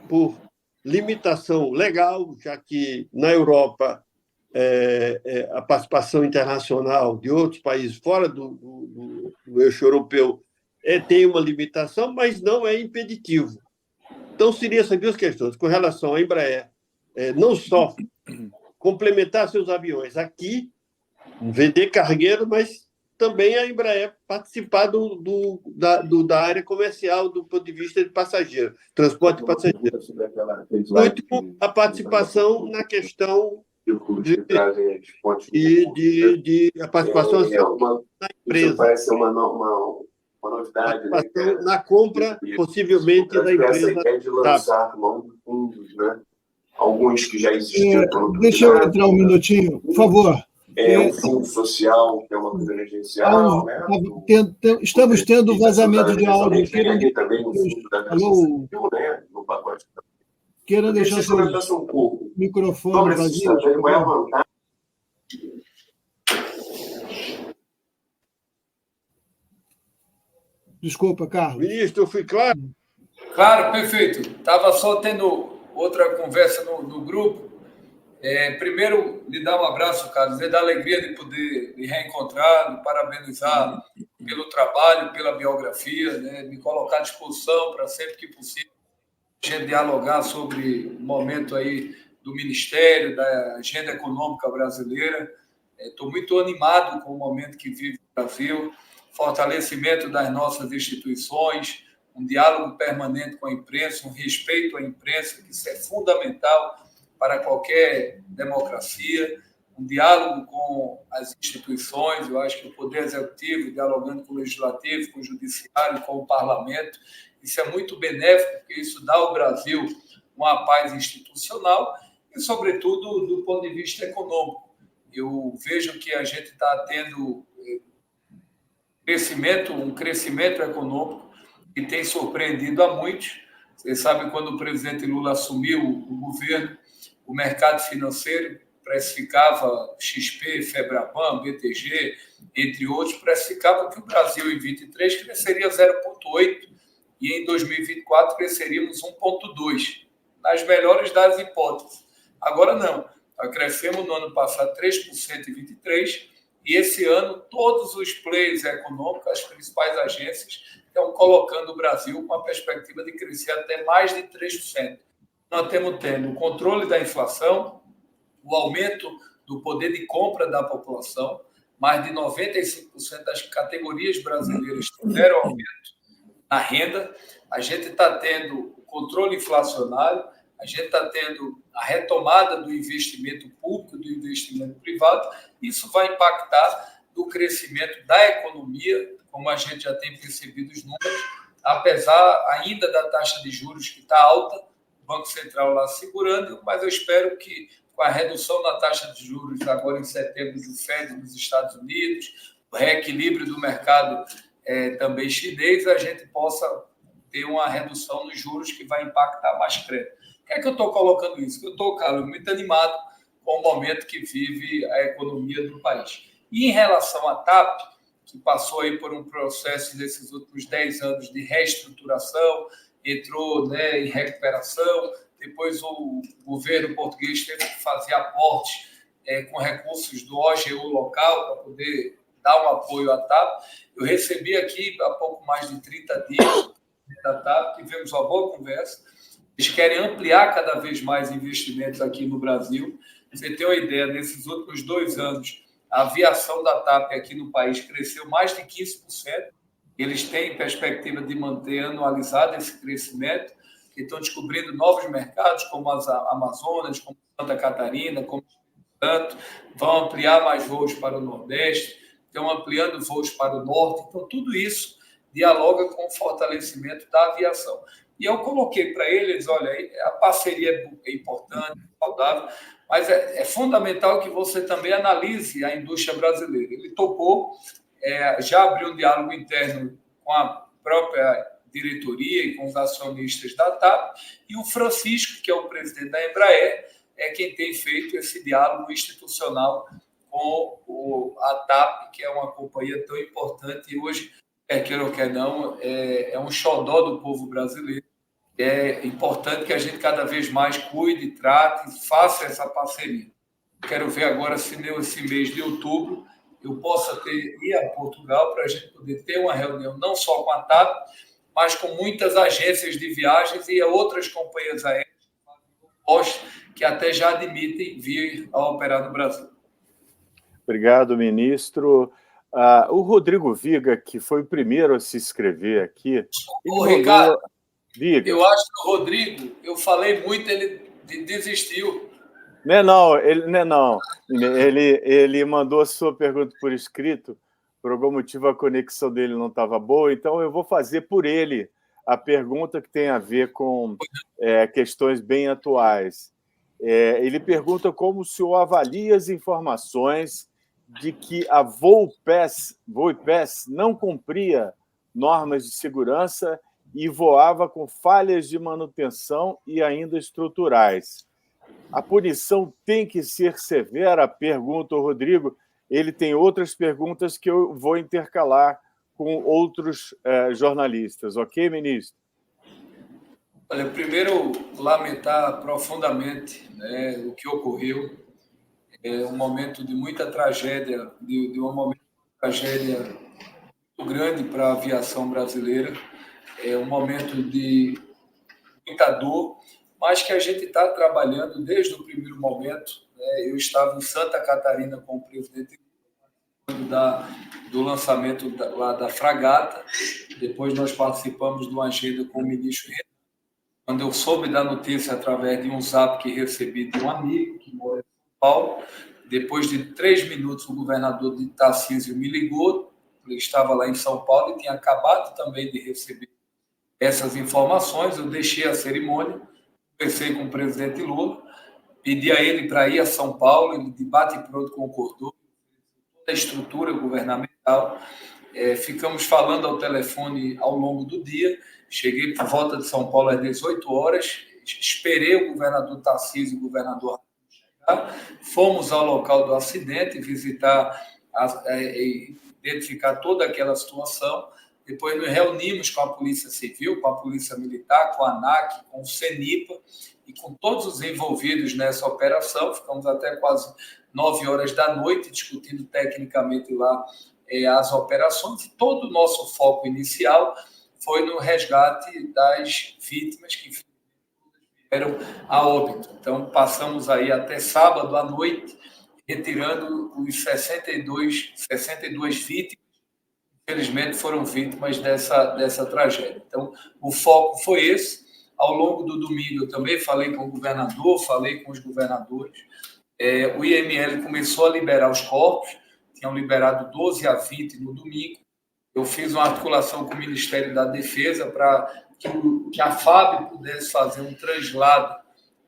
por limitação legal, já que na Europa a participação internacional de outros países fora do eixo europeu tem uma limitação, mas não é impeditivo. Então, seriam essas duas questões. Com relação à Embraer, não só complementar seus aviões aqui, vender cargueiro, mas também a Embraer participar da área comercial do ponto de vista de passageiro, transporte de passageiros. Último, a participação na questão a participação na empresa. Parece uma novidade, na compra, possivelmente, da empresa. De lançar mão de fundos, né? Alguns que já existiam. Deixa eu entrar um minutinho, por favor. Um fundo social, que é uma coisa emergencial. Estamos tendo vazamento de áudio. Também no fundo da Civil, né? No pacote. Queiram deixar seu microfone vazio. Desculpa, Carlos. Ministro, eu fui claro? Claro, perfeito. Estava só tendo outra conversa no grupo. Primeiro, lhe dar um abraço, Carlos, dizer da alegria de poder me reencontrar, me parabenizar pelo trabalho, pela biografia, né? Me colocar à disposição para sempre que possível a gente dialogar sobre o momento aí do Ministério, da agenda econômica brasileira. Estou muito animado com o momento que vive o Brasil, fortalecimento das nossas instituições, um diálogo permanente com a imprensa, um respeito à imprensa, que isso é fundamental para qualquer democracia, um diálogo com as instituições. Eu acho que o Poder Executivo, dialogando com o Legislativo, com o Judiciário, com o Parlamento, isso é muito benéfico, porque isso dá ao Brasil uma paz institucional e, sobretudo, do ponto de vista econômico. Eu vejo que a gente está tendo um crescimento econômico que tem surpreendido a muitos. Vocês sabem, quando o presidente Lula assumiu o governo, o mercado financeiro precificava XP, Febraban, BTG, entre outros, precificava que o Brasil em 2023 cresceria 0,8% e em 2024 cresceríamos 1,2%, nas melhores das hipóteses. Agora não, nós crescemos no ano passado 3% em 2023 e esse ano todos os players econômicos, as principais agências, estão colocando o Brasil com a perspectiva de crescer até mais de 3%. Nós estamos tendo o controle da inflação, o aumento do poder de compra da população, mais de 95% das categorias brasileiras tiveram aumento na renda, a gente está tendo o controle inflacionário, a gente está tendo a retomada do investimento público, do investimento privado, isso vai impactar do crescimento da economia, como a gente já tem percebido os números, apesar ainda da taxa de juros que está alta, o Banco Central lá segurando, mas eu espero que com a redução da taxa de juros agora em setembro do FED nos Estados Unidos, o reequilíbrio do mercado também chinês, a gente possa ter uma redução nos juros que vai impactar mais crédito. Por que é que eu estou colocando isso? Porque eu estou, Carlos, muito animado com o momento que vive a economia do país. E em relação à TAP, que passou aí por um processo nesses últimos 10 anos de reestruturação, entrou, né, em recuperação, depois o governo português teve que fazer aportes com recursos do OGU local para poder dar um apoio à TAP. Eu recebi aqui há pouco mais de 30 dias da TAP, tivemos uma boa conversa. Eles querem ampliar cada vez mais investimentos aqui no Brasil. Você tem uma ideia, nesses últimos 2 anos, a aviação da TAP aqui no país cresceu mais de 15%. Eles têm perspectiva de manter anualizado esse crescimento, que estão descobrindo novos mercados, como as Amazonas, como Santa Catarina, como Santo, vão ampliar mais voos para o Nordeste, estão ampliando voos para o Norte. Então, tudo isso dialoga com o fortalecimento da aviação. E eu coloquei para eles, olha, a parceria é importante, saudável, mas é fundamental que você também analise a indústria brasileira. Ele topou, já abriu um diálogo interno com a própria diretoria e com os acionistas da TAP, e o Francisco, que é o presidente da Embraer, é quem tem feito esse diálogo institucional com a TAP, que é uma companhia tão importante e hoje, queira ou quer não, é um xodó do povo brasileiro. É importante que a gente cada vez mais cuide, trate e faça essa parceria. Quero ver agora se nesse mês de outubro eu possa ir a Portugal para a gente poder ter uma reunião não só com a TAP, mas com muitas agências de viagens e outras companhias aéreas que até já admitem vir a operar no Brasil. Obrigado, ministro. O Rodrigo Viga, que foi o primeiro a se inscrever aqui... Ricardo, Viga. Eu acho que o Rodrigo, eu falei muito, ele desistiu. Não. Ele mandou a sua pergunta por escrito, por algum motivo a conexão dele não estava boa, então eu vou fazer por ele a pergunta que tem a ver com questões bem atuais. Ele pergunta como o senhor avalia as informações de que a VoiPass não cumpria normas de segurança e voava com falhas de manutenção e ainda estruturais. A punição tem que ser severa? Pergunta o Rodrigo. Ele tem outras perguntas que eu vou intercalar com outros jornalistas. Ok, ministro? Olha, primeiro, lamentar profundamente, o que ocorreu. É um momento de muita tragédia, de um momento de tragédia muito grande para a aviação brasileira. É um momento de muita dor, mas que a gente está trabalhando desde o primeiro momento. Eu estava em Santa Catarina com o presidente do lançamento da fragata. Depois nós participamos de uma agenda com o ministro Renan. Quando eu soube da notícia através de um zap que recebi de um amigo que mora em São Paulo, depois de 3 minutos o governador de Tarcísio me ligou. Ele estava lá em São Paulo e tinha acabado também de receber essas informações. Eu deixei a cerimônia, conversei com o presidente Lula, pedi a ele para ir a São Paulo, ele de bate e pronto concordou, toda a estrutura governamental. Ficamos falando ao telefone ao longo do dia, cheguei por volta de São Paulo às 18 horas, esperei o governador Tarcísio e o governador chegar, fomos ao local do acidente, visitar, identificar toda aquela situação. Depois nos reunimos com a Polícia Civil, com a Polícia Militar, com a ANAC, com o CENIPA e com todos os envolvidos nessa operação. Ficamos até quase 9 horas da noite discutindo tecnicamente lá as operações. E todo o nosso foco inicial foi no resgate das vítimas que vieram a óbito. Então, passamos aí até sábado à noite, retirando os 62 vítimas. Infelizmente, foram vítimas dessa tragédia. Então, o foco foi esse. Ao longo do domingo, eu também falei com o governador, falei com os governadores. O IML começou a liberar os corpos. tinham liberado 12 a 20 no domingo. Eu fiz uma articulação com o Ministério da Defesa para que a FAB pudesse fazer um translado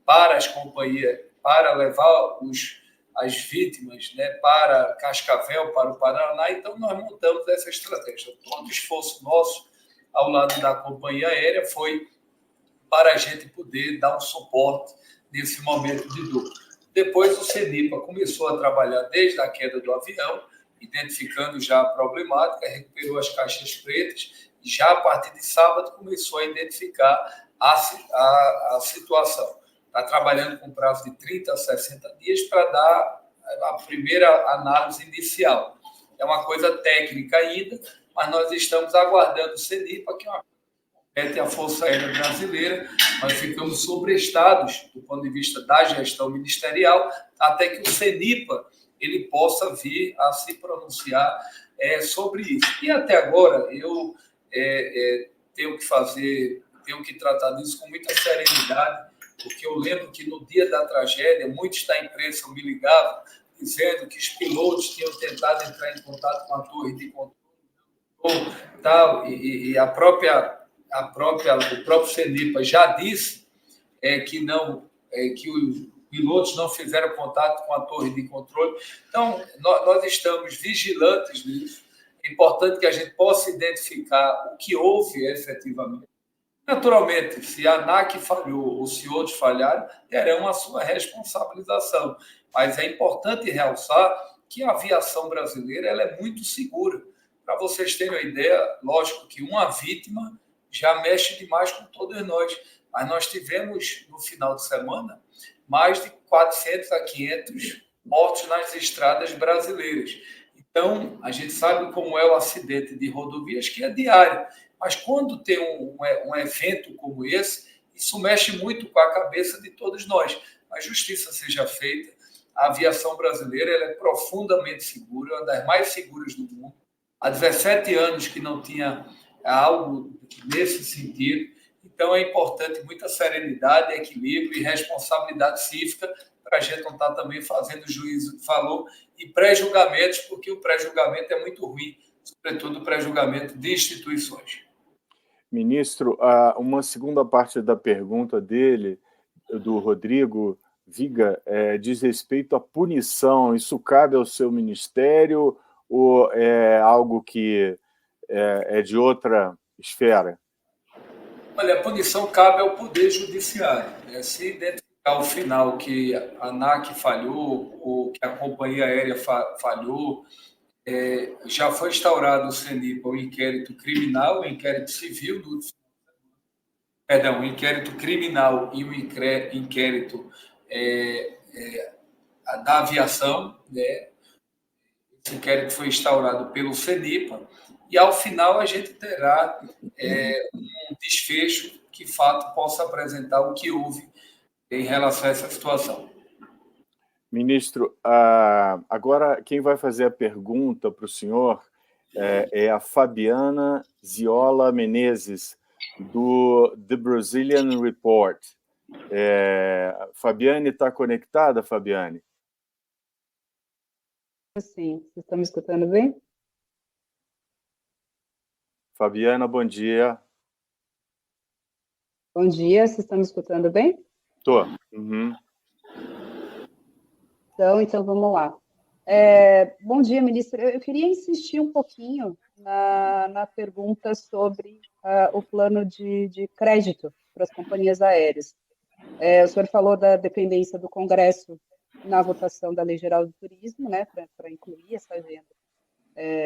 para as companhias, para levar as vítimas, né, para Cascavel, para o Paraná. Então, nós montamos essa estratégia. Todo o esforço nosso, ao lado da companhia aérea, foi para a gente poder dar um suporte nesse momento de dor. Depois, o CENIPA começou a trabalhar desde a queda do avião, identificando já a problemática, recuperou as caixas pretas e já a partir de sábado começou a identificar a situação. Está trabalhando com prazo de 30 a 60 dias para dar a primeira análise inicial. É uma coisa técnica ainda, mas nós estamos aguardando o CENIPA, que é uma a Força Aérea Brasileira. Nós ficamos sobrestados do ponto de vista da gestão ministerial, até que o CENIPA ele possa vir a se pronunciar sobre isso. E até agora eu tenho que tratar disso com muita serenidade, porque eu lembro que no dia da tragédia, muitos da imprensa me ligavam dizendo que os pilotos tinham tentado entrar em contato com a torre de controle, tal, e o próprio CENIPA já disse que os pilotos não fizeram contato com a torre de controle. Então, nós estamos vigilantes nisso. É importante que a gente possa identificar o que houve efetivamente. Naturalmente, se a ANAC falhou ou se outros falharam, terão a sua responsabilização. Mas é importante realçar que a aviação brasileira ela é muito segura. Para vocês terem uma ideia, lógico que uma vítima já mexe demais com todos nós. Mas nós tivemos, no final de semana, mais de 400 a 500 mortos nas estradas brasileiras. Então, a gente sabe como é o acidente de rodovias, que é diário. Mas quando tem um evento como esse, isso mexe muito com a cabeça de todos nós. A justiça seja feita. A aviação brasileira ela é profundamente segura, uma das mais seguras do mundo. Há 17 anos que não tinha algo nesse sentido. Então, é importante muita serenidade, equilíbrio e responsabilidade cívica para a gente não estar também fazendo juízo que falou e pré-julgamentos, porque o pré-julgamento é muito ruim, sobretudo o pré-julgamento de instituições. Ministro, uma segunda parte da pergunta dele, do Rodrigo Viga, diz respeito à punição. Isso cabe ao seu ministério ou é algo que é de outra esfera? Olha, a punição cabe ao Poder Judiciário. Se identificar ao final que a ANAC falhou ou que a companhia aérea falhou, já foi instaurado o CENIPA o inquérito criminal, o inquérito civil, o inquérito criminal e o inquérito da aviação, né? Esse inquérito foi instaurado pelo CENIPA e, ao final, a gente terá um desfecho que, de fato, possa apresentar o que houve em relação a essa situação. Ministro, agora quem vai fazer a pergunta para o senhor é a Fabiana Ziola Menezes, do The Brazilian Report. Fabiane, está conectada, Fabiane? Sim, vocês estão me escutando bem? Fabiana, bom dia. Bom dia, vocês estão me escutando bem? Estou. Uhum. Então vamos lá. Bom dia, ministro. Eu queria insistir um pouquinho na pergunta sobre o plano de crédito para as companhias aéreas. O senhor falou da dependência do Congresso na votação da Lei Geral do Turismo, né, para incluir essa agenda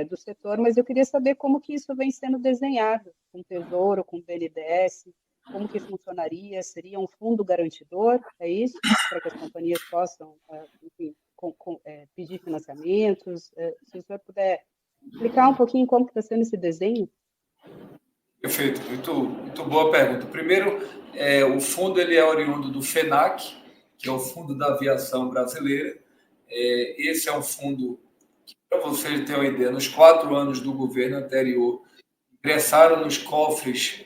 do setor, mas eu queria saber como que isso vem sendo desenhado com o Tesouro, com o BNDES, como que funcionaria, seria um fundo garantidor, é isso? Para que as companhias possam, enfim, pedir financiamentos. Se o senhor puder explicar um pouquinho como que está sendo esse desenho. Perfeito, muito boa pergunta. Primeiro, o fundo ele é oriundo do FENAC, que é o Fundo da Aviação Brasileira. Esse é um fundo que, para vocês terem uma ideia, nos 4 anos do governo anterior, ingressaram nos cofres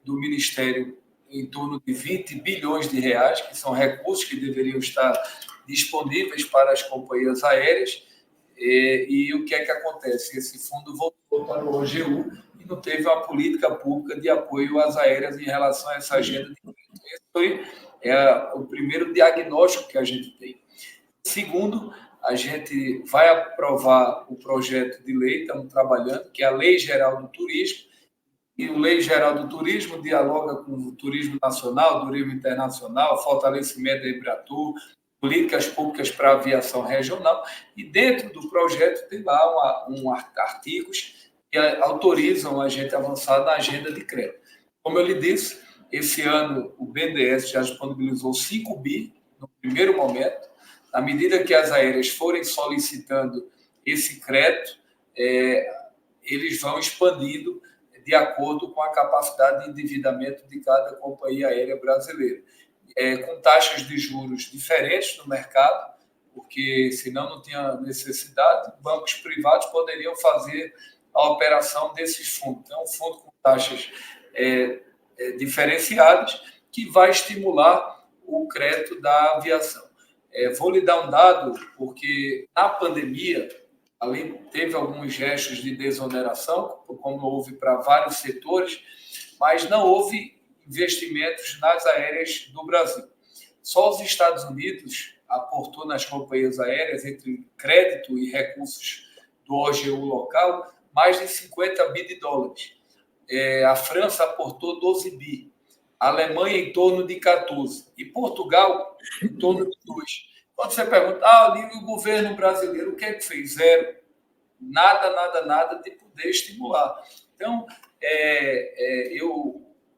do Ministério em torno de 20 bilhões de reais, que são recursos que deveriam estar disponíveis para as companhias aéreas. E o que é que acontece? Esse fundo voltou para o OGU e não teve uma política pública de apoio às aéreas em relação a essa agenda de crédito. Esse foi o primeiro diagnóstico que a gente tem. Segundo, a gente vai aprovar o projeto de lei, estamos trabalhando, que é a Lei Geral do Turismo, e a Lei Geral do Turismo dialoga com o turismo nacional, turismo internacional, fortalecimento da Embratur, políticas públicas para a aviação regional, e dentro do projeto tem lá artigos que autorizam a gente avançar na agenda de crédito. Como eu lhe disse, esse ano o BNDES já disponibilizou 5 bi no primeiro momento. À medida que as aéreas forem solicitando esse crédito, eles vão expandindo de acordo com a capacidade de endividamento de cada companhia aérea brasileira. Com taxas de juros diferentes no mercado, porque senão não tinha necessidade, bancos privados poderiam fazer a operação desses fundos. Então, um fundo com taxas diferenciadas que vai estimular o crédito da aviação. Vou lhe dar um dado, porque na pandemia, teve alguns gestos de desoneração, como houve para vários setores, mas não houve investimentos nas aéreas do Brasil. Só os Estados Unidos aportou nas companhias aéreas, entre crédito e recursos do OGU local, mais de 50 bi de dólares. A França aportou 12 bi. A Alemanha em torno de 14. E Portugal em torno de 2. Quando você pergunta, ali o governo brasileiro, o que é que fez? Zero. Nada de poder estimular. Então,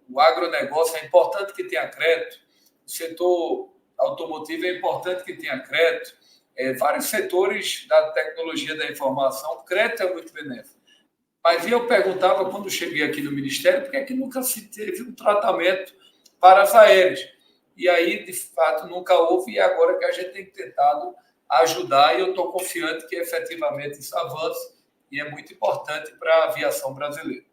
o agronegócio é importante que tenha crédito, o setor automotivo é importante que tenha crédito, vários setores da tecnologia da informação, o crédito é muito benéfico. Mas eu perguntava, quando cheguei aqui no Ministério, por que é que nunca se teve um tratamento para as aéreas? E aí, de fato, nunca houve, e agora que a gente tem tentado ajudar, e eu estou confiante que efetivamente isso avance, e é muito importante para a aviação brasileira.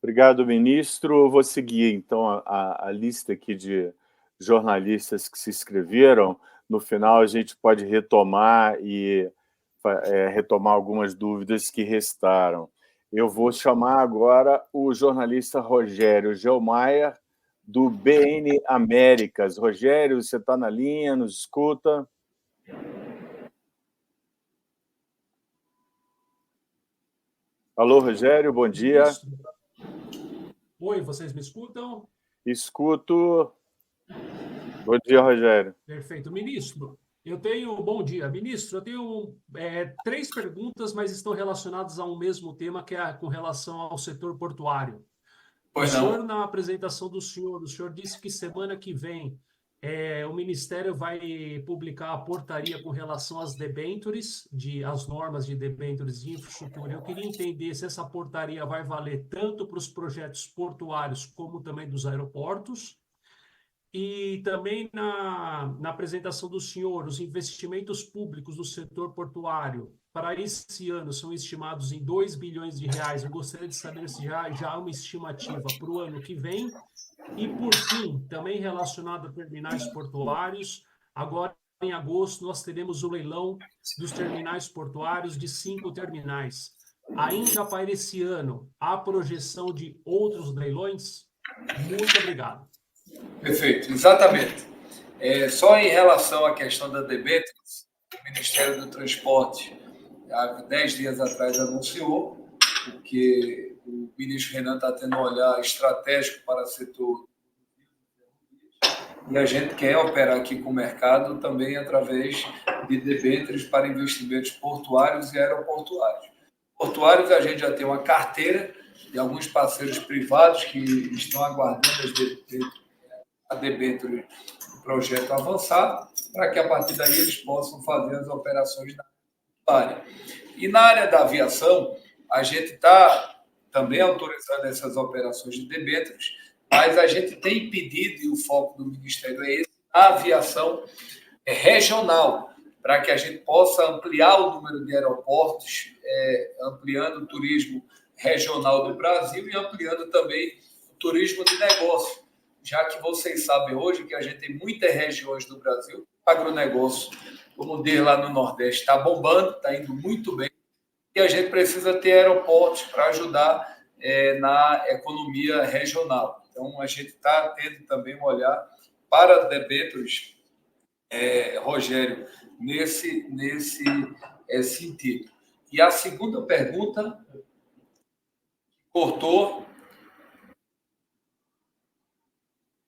Obrigado, ministro. Vou seguir, então, a lista aqui de jornalistas que se inscreveram. No final, a gente pode retomar algumas dúvidas que restaram. Eu vou chamar agora o jornalista Rogério Gelmayer, do BN Américas. Rogério, você está na linha, nos escuta? Alô, Rogério, bom dia. Oi, vocês me escutam? Escuto. Bom dia, Rogério. Perfeito. Ministro, bom dia. Ministro, eu tenho 3 perguntas, mas estão relacionadas a um mesmo tema, que é com relação ao setor portuário. Pois não. O senhor, na apresentação do senhor, disse que semana que vem o Ministério vai publicar a portaria com relação às debêntures, às normas de debêntures de infraestrutura. Eu queria entender se essa portaria vai valer tanto para os projetos portuários como também dos aeroportos. E também na apresentação do senhor, os investimentos públicos do setor portuário para esse ano são estimados em 2 bilhões de reais. Eu gostaria de saber se já há uma estimativa para o ano que vem. E, por fim, também relacionado a terminais portuários, agora em agosto nós teremos o leilão dos terminais portuários de 5 terminais. Ainda para esse ano, há projeção de outros leilões? Muito obrigado. Perfeito, exatamente. Só em relação à questão da debêntures, o Ministério do Transporte, há 10 dias atrás, anunciou, porque o ministro Renan está tendo um olhar estratégico para o setor, e a gente quer operar aqui com o mercado também através de debêntures para investimentos portuários e aeroportuários. Portuários, a gente já tem uma carteira de alguns parceiros privados que estão aguardando a debênture do projeto avançado, para que a partir daí eles possam fazer as operações na área. E na área da aviação, a gente está também autorizando essas operações de debêntures, mas a gente tem pedido, e o foco do Ministério é esse, a aviação regional, para que a gente possa ampliar o número de aeroportos, ampliando o turismo regional do Brasil e ampliando também o turismo de negócio, já que vocês sabem hoje que a gente tem muitas regiões do Brasil agronegócio, como diz lá no Nordeste, está bombando, está indo muito bem, e a gente precisa ter aeroportos para ajudar na economia regional. Então, a gente está tendo também um olhar para debêntures, Rogério, nesse sentido. E a segunda pergunta, cortou.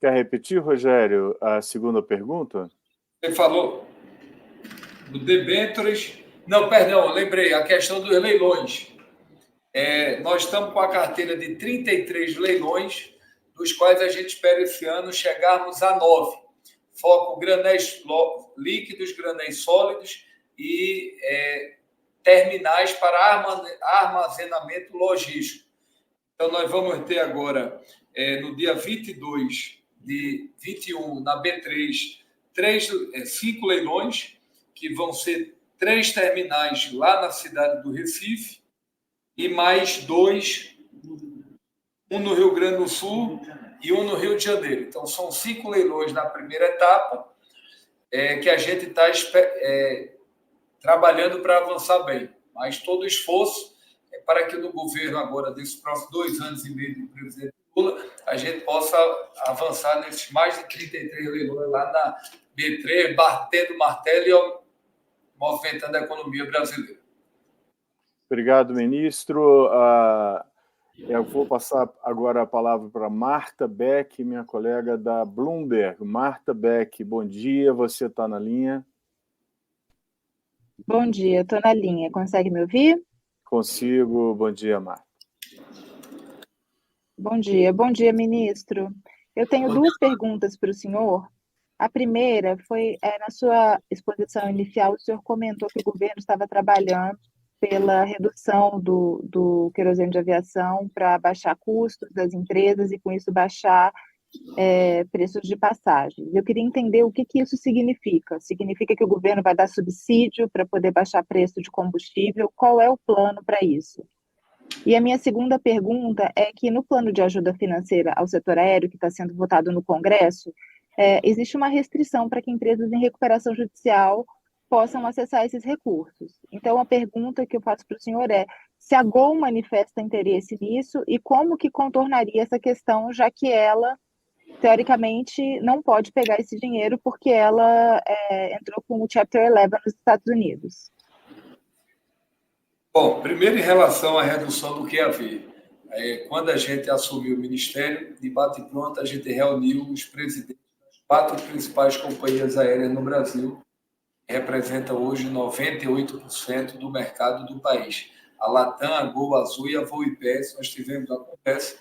Quer repetir, Rogério, a segunda pergunta? Você falou do debêntures. Não, perdão, lembrei, a questão dos leilões. Nós estamos com a carteira de 33 leilões, dos quais a gente espera esse ano chegarmos a 9. Foco granéis líquidos, granéis sólidos e terminais para armazenamento logístico. Então, nós vamos ter agora, no dia 22 de 21, na B3, 5 leilões, que vão ser 3 terminais lá na cidade do Recife e mais 2, um no Rio Grande do Sul e um no Rio de Janeiro. Então, são 5 leilões na primeira etapa, que a gente está trabalhando para avançar bem. Mas todo o esforço é para que no governo agora, desses próximos 2 anos e meio do presidente Lula, a gente possa avançar nesses mais de 33 leilões lá na B3, batendo martelo e movimentando a economia brasileira. Obrigado, ministro. Eu vou passar agora a palavra para Marta Beck, minha colega da Bloomberg. Marta Beck, bom dia, você está na linha? Bom dia, estou na linha. Consegue me ouvir? Consigo. Bom dia, Marta. Bom dia, ministro. Eu tenho 2 perguntas para o senhor. A primeira foi, na sua exposição inicial, o senhor comentou que o governo estava trabalhando pela redução do querosene de aviação para baixar custos das empresas e, com isso, baixar preços de passagens. Eu queria entender o que isso significa. Significa que o governo vai dar subsídio para poder baixar preço de combustível? Qual é o plano para isso? E a minha segunda pergunta é que no plano de ajuda financeira ao setor aéreo, que está sendo votado no Congresso, existe uma restrição para que empresas em recuperação judicial possam acessar esses recursos. Então, a pergunta que eu faço para o senhor é se a Gol manifesta interesse nisso e como que contornaria essa questão, já que ela, teoricamente, não pode pegar esse dinheiro porque ela entrou com o Chapter 11 nos Estados Unidos. Bom, primeiro em relação à redução do QAV. Quando a gente assumiu o Ministério, de bate-pronto, a gente reuniu os presidentes das 4 principais companhias aéreas no Brasil, que representa hoje 98% do mercado do país. A Latam, a Gol, a Azul e a Voipes, nós tivemos a conversa,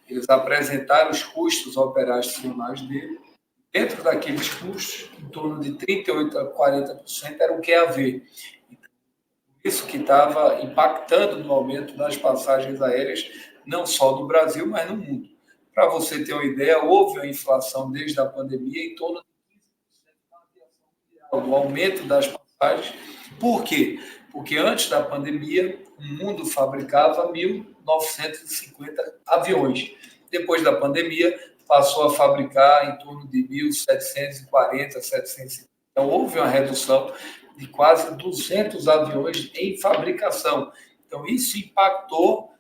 eles apresentaram os custos operacionais dele. Dentro daqueles custos, em torno de 38% a 40% era o QAV. Isso que estava impactando no aumento das passagens aéreas, não só no Brasil, mas no mundo. Para você ter uma ideia, houve uma inflação desde a pandemia em torno de 15% do aumento das passagens. Por quê? Porque antes da pandemia, o mundo fabricava 1.950 aviões. Depois da pandemia, passou a fabricar em torno de 1.740, 750. Então, houve uma redução de quase 200 aviões em fabricação. Então, isso impactou,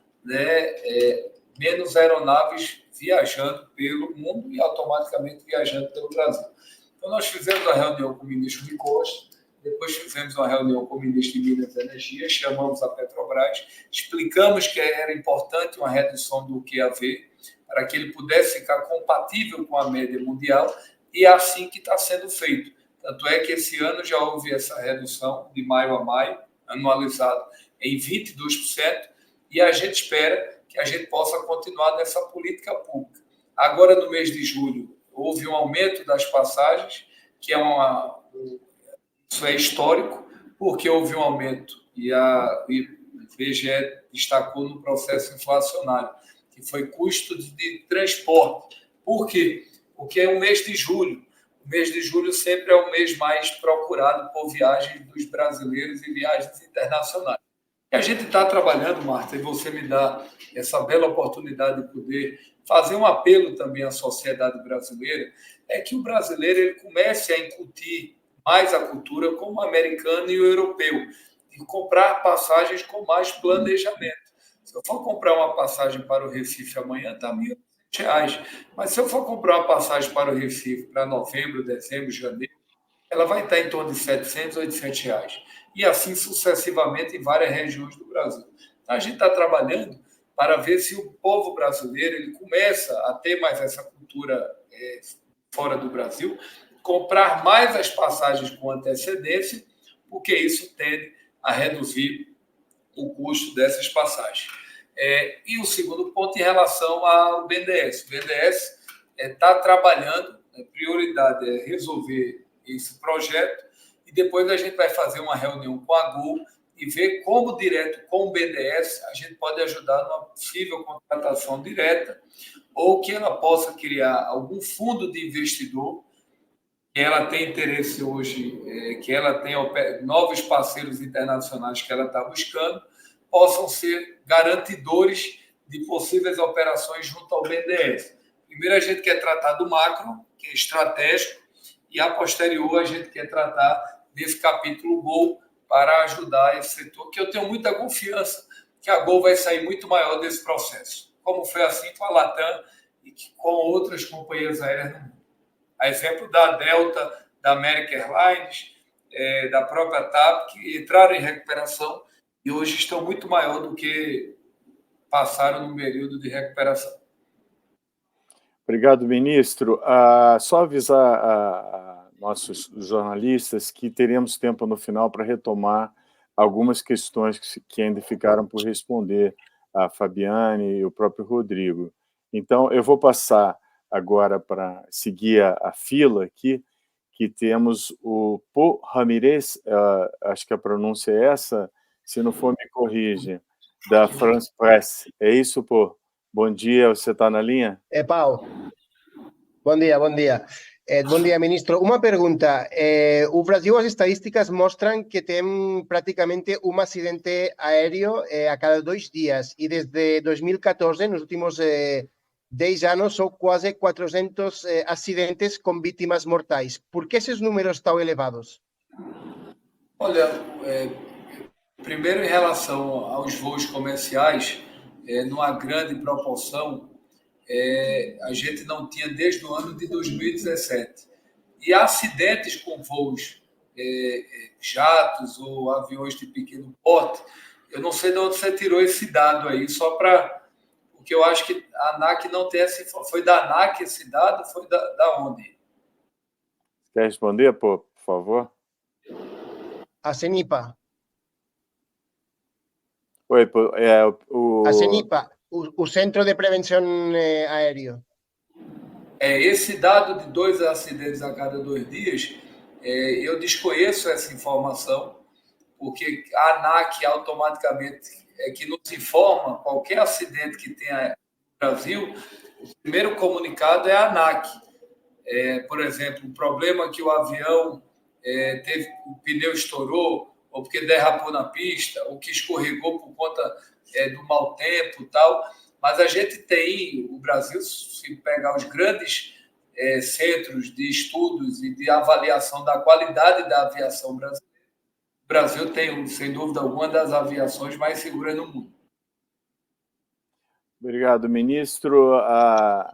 menos aeronaves viajando pelo mundo e automaticamente viajando pelo Brasil. Então, nós fizemos uma reunião com o ministro Rui Costa, depois fizemos uma reunião com o ministro de Minas e Energia, chamamos a Petrobras, explicamos que era importante uma redução do QAV para que ele pudesse ficar compatível com a média mundial, e é assim que está sendo feito. Tanto é que esse ano já houve essa redução de maio a maio, anualizado em 22%, e a gente espera que a gente possa continuar nessa política pública. Agora, no mês de julho, houve um aumento das passagens, que isso é histórico, porque houve um aumento, e a IBGE destacou no processo inflacionário, que foi custo de transporte. Por quê? Porque é o mês de julho. O mês de julho sempre é o mês mais procurado por viagens dos brasileiros e viagens internacionais. E a gente está trabalhando, Marta, e você me dá essa bela oportunidade de poder fazer um apelo também à sociedade brasileira, é que o brasileiro ele comece a incutir mais a cultura como o americano e o europeu, e comprar passagens com mais planejamento. Se eu for comprar uma passagem para o Recife amanhã, está R$1.000. Mas se eu for comprar uma passagem para o Recife para novembro, dezembro, janeiro, ela vai estar em torno de R$700, R$800. E assim sucessivamente em várias regiões do Brasil. Então, a gente está trabalhando para ver se o povo brasileiro ele começa a ter mais essa cultura fora do Brasil, comprar mais as passagens com antecedência, porque isso tende a reduzir o custo dessas passagens. E o segundo ponto em relação ao BNDES. O BNDES está trabalhando, a prioridade é resolver esse projeto, e depois a gente vai fazer uma reunião com a Gol e ver como, direto com o BNDES, a gente pode ajudar numa possível contratação direta, ou que ela possa criar algum fundo de investidor, que ela tem interesse hoje, que ela tem novos parceiros internacionais que ela está buscando, possam ser garantidores de possíveis operações junto ao BNDES. Primeiro, a gente quer tratar do macro, que é estratégico, e a posterior, a gente quer tratar desse capítulo Gol para ajudar esse setor, que eu tenho muita confiança que a Gol vai sair muito maior desse processo, como foi assim com a Latam e com outras companhias aéreas no mundo. A exemplo da Delta, da American Airlines, da própria TAP, que entraram em recuperação e hoje estão muito maior do que passaram no período de recuperação. Obrigado, ministro. Só avisar a nossos jornalistas que teremos tempo no final para retomar algumas questões que ainda ficaram por responder a Fabiane e o próprio Rodrigo. Então, eu vou passar agora para seguir a fila aqui, que temos o Pô Ramirez, acho que a pronúncia é essa, se não for me corrige, da France Press. É isso, Pô? Bom dia, você está na linha? Pau. Bom dia, bom dia. Bom dia, ministro. Uma pergunta. O Brasil, as estatísticas mostram que tem praticamente um acidente aéreo a cada 2 dias. E desde 2014, nos últimos 10 anos, são quase 400 acidentes com vítimas mortais. Por que esses números tão elevados? Olha, primeiro em relação aos voos comerciais, numa grande proporção, a gente não tinha desde o ano de 2017. E acidentes com voos, jatos ou aviões de pequeno porte, eu não sei de onde você tirou esse dado aí, só para... Porque eu acho que a ANAC não tem essa informação. Foi da ANAC esse dado? Foi da onde? Quer responder, Pô, por favor? A CENIPA. Oi, Pô, A CENIPA, o Centro de Prevenção Aéreo. Esse dado de 2 acidentes a cada 2 dias, eu desconheço essa informação, porque a ANAC automaticamente que nos informa qualquer acidente que tenha no Brasil, o primeiro comunicado é a ANAC. Por exemplo, o problema que o avião teve, o pneu estourou, ou porque derrapou na pista, ou que escorregou por conta do mau tempo e tal. Mas a gente tem, o Brasil, se pegar os grandes centros de estudos e de avaliação da qualidade da aviação brasileira, o Brasil tem, sem dúvida alguma, das aviações mais seguras no mundo. Obrigado, ministro.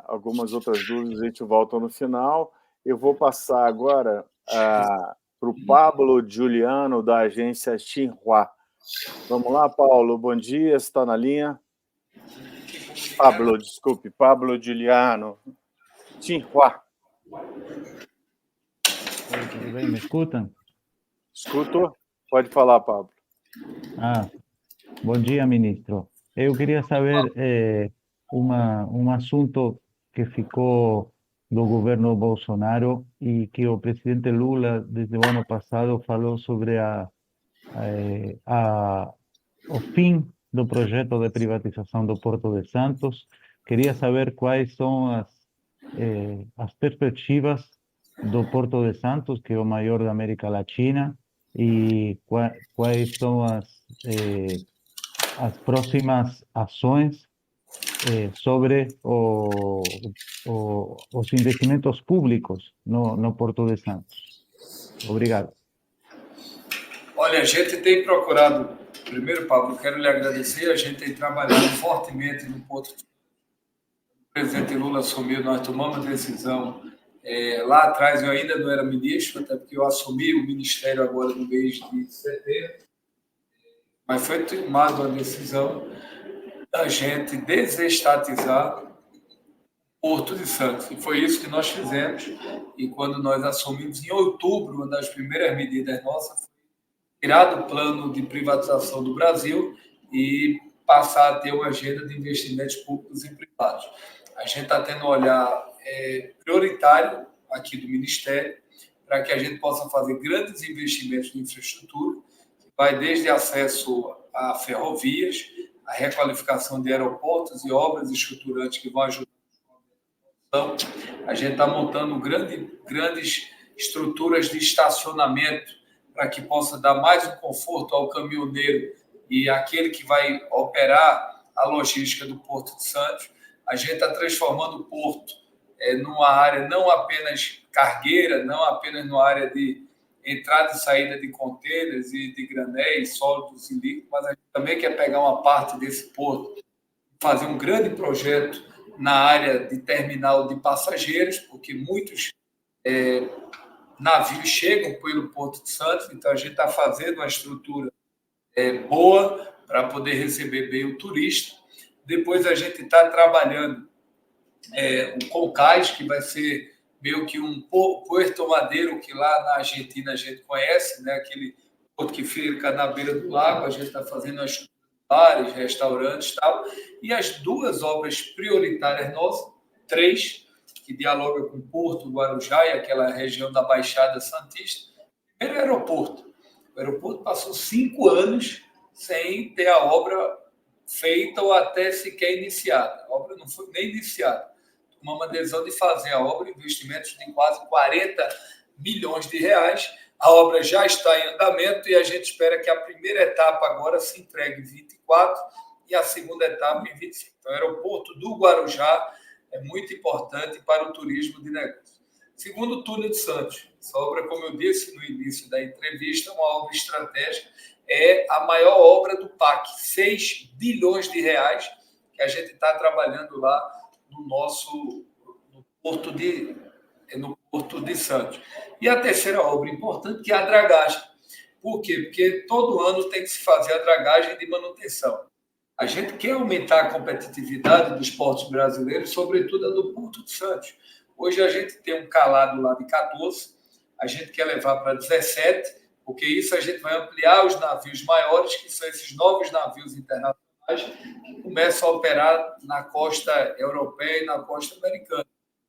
Algumas outras dúvidas a gente volta no final. Eu vou passar agora para o Pablo Giuliano, da agência Xinhua. Vamos lá, Paulo. Bom dia, você está na linha? Pablo Giuliano. Xinhua. Tudo bem, me escutam? Escuto. Pode falar, Pablo. Bom dia, ministro. Eu queria saber um assunto que ficou do governo Bolsonaro e que o presidente Lula, desde o ano passado, falou sobre o fim do projeto de privatização do Porto de Santos. Queria saber quais são as perspectivas do Porto de Santos, que é o maior da América Latina, e quais são as próximas ações sobre os investimentos públicos no Porto de Santos. Obrigado. Olha, a gente tem procurado, primeiro, Pablo, quero lhe agradecer, a gente tem trabalhado fortemente no Porto. O presidente Lula assumiu, nós tomamos a decisão. Lá atrás eu ainda não era ministro, até porque eu assumi o ministério agora no mês de setembro, mas foi tomada a decisão da gente desestatizar o Porto de Santos. E foi isso que nós fizemos. E quando nós assumimos, em outubro, uma das primeiras medidas nossas foi tirar do plano de privatização do Brasil e passar a ter uma agenda de investimentos públicos e privados. A gente está tendo um olhar prioritário aqui do Ministério para que a gente possa fazer grandes investimentos em infraestrutura, que vai desde acesso a ferrovias, a requalificação de aeroportos e obras estruturantes que vão ajudar. Então, a gente está montando grandes estruturas de estacionamento para que possa dar mais um conforto ao caminhoneiro e àquele que vai operar a logística do Porto de Santos. A gente está transformando o Porto numa área não apenas cargueira, não apenas numa área de entrada e saída de contêineres e de granéis, sólidos e líquidos, mas a gente também quer pegar uma parte desse porto, fazer um grande projeto na área de terminal de passageiros, porque muitos navios chegam pelo Porto de Santos, então a gente está fazendo uma estrutura boa para poder receber bem o turista. Depois a gente está trabalhando o Concais, que vai ser meio que um Puerto Madeiro, que lá na Argentina a gente conhece, né? Aquele porto que fica na beira do lago. A gente está fazendo as bares, restaurantes e tal. E as duas obras prioritárias nossas, 3, que dialogam com o Porto, Guarujá e aquela região da Baixada Santista. Primeiro, o aeroporto. O aeroporto passou 5 anos sem ter a obra feita ou até sequer iniciada. A obra não foi nem iniciada. Uma decisão de fazer a obra, investimentos de quase 40 milhões de reais. A obra já está em andamento e a gente espera que a primeira etapa agora se entregue em 24 e a segunda etapa em 25. Então, o aeroporto do Guarujá é muito importante para o turismo de negócio. Segundo, o Túnel de Santos. Essa obra, como eu disse no início da entrevista, é uma obra estratégica, é a maior obra do PAC, 6 bilhões de reais que a gente está trabalhando lá no Porto de Santos. E a terceira obra importante, que é a dragagem. Por quê? Porque todo ano tem que se fazer a dragagem de manutenção. A gente quer aumentar a competitividade dos portos brasileiros, sobretudo a do Porto de Santos. Hoje a gente tem um calado lá de 14, a gente quer levar para 17, porque isso a gente vai ampliar os navios maiores, que são esses novos navios internacionais, que começam a operar na costa europeia e na costa americana.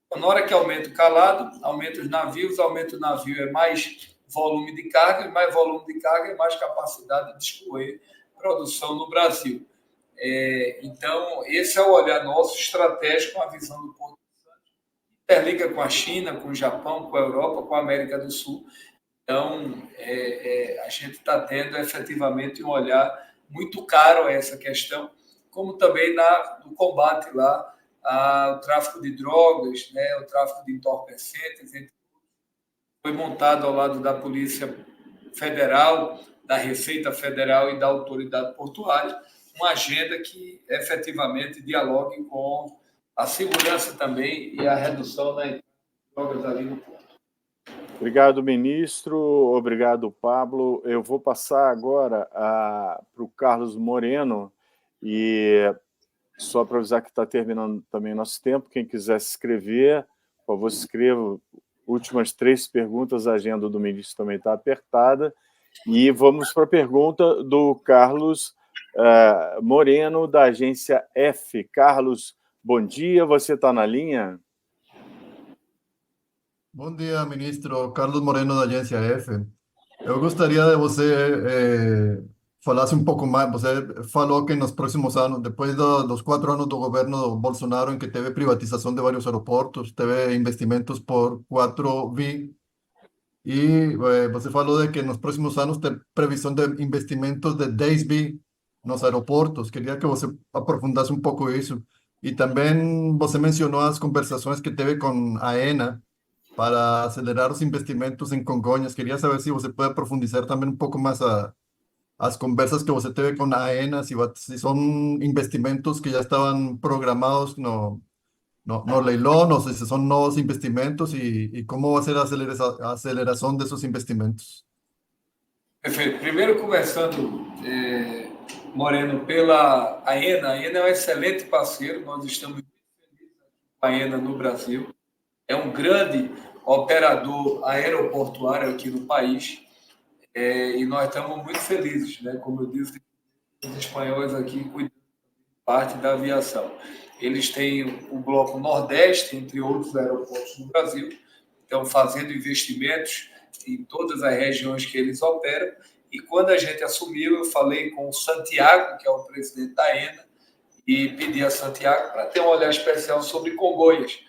Então, na hora que aumenta o calado, aumenta os navios, aumenta o navio, é mais volume de carga, e mais volume de carga é mais capacidade de escoer produção no Brasil. Então, esse é o olhar nosso estratégico, a visão do Porto de Santos, interliga com a China, com o Japão, com a Europa, com a América do Sul. Então, a gente está tendo efetivamente um olhar muito caro a essa questão, como também no combate lá ao tráfico de drogas, né, o tráfico de entorpecentes. Foi montado ao lado da Polícia Federal, da Receita Federal e da Autoridade Portuária, uma agenda que efetivamente dialogue com a segurança também e a redução das drogas ali no porto. Obrigado, ministro. Obrigado, Pablo. Eu vou passar agora para o Carlos Moreno, e só para avisar que está terminando também o nosso tempo. Quem quiser se inscrever, por favor, se inscreva. Últimas 3 perguntas, a agenda do ministro também está apertada. E vamos para a pergunta do Carlos Moreno, da agência F. Carlos, bom dia, você está na linha? Bom dia, ministro. Carlos Moreno, da agência F. Eu gostaria de você falasse pouco mais. Você falou que nos próximos anos, depois dos 4 anos do governo do Bolsonaro, em que teve privatização de vários aeroportos, teve investimentos por 4 bi, e você falou de que nos próximos anos tem previsão de investimentos de 10 bi nos aeroportos. Queria que você aprofundasse pouco isso. E também você mencionou as conversações que teve com a AENA, para acelerar os investimentos em Congonhas. Queria saber se você pode profundizar também um pouco mais as conversas que você teve com a AENA, se são investimentos que já estavam programados no leilão, ou se são novos investimentos e como vai ser a aceleração desses investimentos. Perfeito. Primeiro, conversando, Moreno, pela AENA. A AENA é um excelente parceiro, nós estamos muito felizes com a AENA no Brasil. É um grande operador aeroportuário aqui no país e nós estamos muito felizes, né? Como eu disse, os espanhóis aqui cuidam parte da aviação. Eles têm o Bloco Nordeste, entre outros aeroportos no Brasil, estão fazendo investimentos em todas as regiões que eles operam. E quando a gente assumiu, eu falei com o Santiago, que é o presidente da AENA, e pedi a Santiago para ter um olhar especial sobre Congonhas.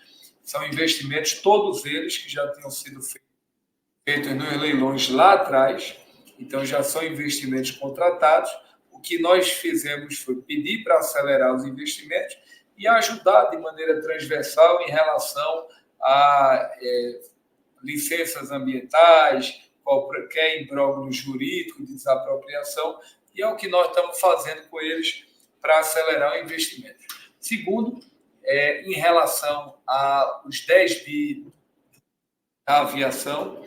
São investimentos, todos eles, que já tinham sido feitos nos leilões lá atrás, então já são investimentos contratados. O que nós fizemos foi pedir para acelerar os investimentos e ajudar de maneira transversal em relação a licenças ambientais, qualquer imbróglio jurídico de desapropriação, e é o que nós estamos fazendo com eles para acelerar o investimento. Segundo, em relação aos 10 bi da aviação,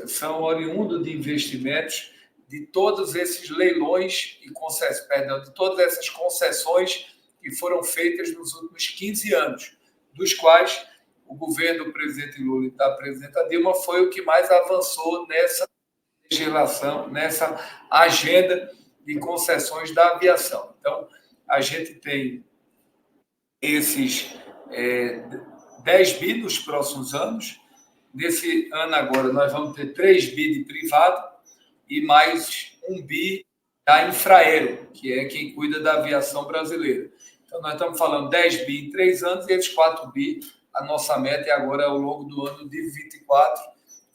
são oriundos de investimentos de todos esses leilões e concessões, perdão, de todas essas concessões que foram feitas nos últimos 15 anos, dos quais o governo do presidente Lula e da presidenta Dilma foi o que mais avançou nessa legislação, nessa agenda de concessões da aviação. Então, a gente tem esses 10 bi nos próximos anos. Nesse ano agora, nós vamos ter 3 bi de privado e mais 1 bi da Infraero, que é quem cuida da aviação brasileira. Então, nós estamos falando 10 bi em 3 anos e esses 4 bi, a nossa meta é agora, ao longo do ano de 24.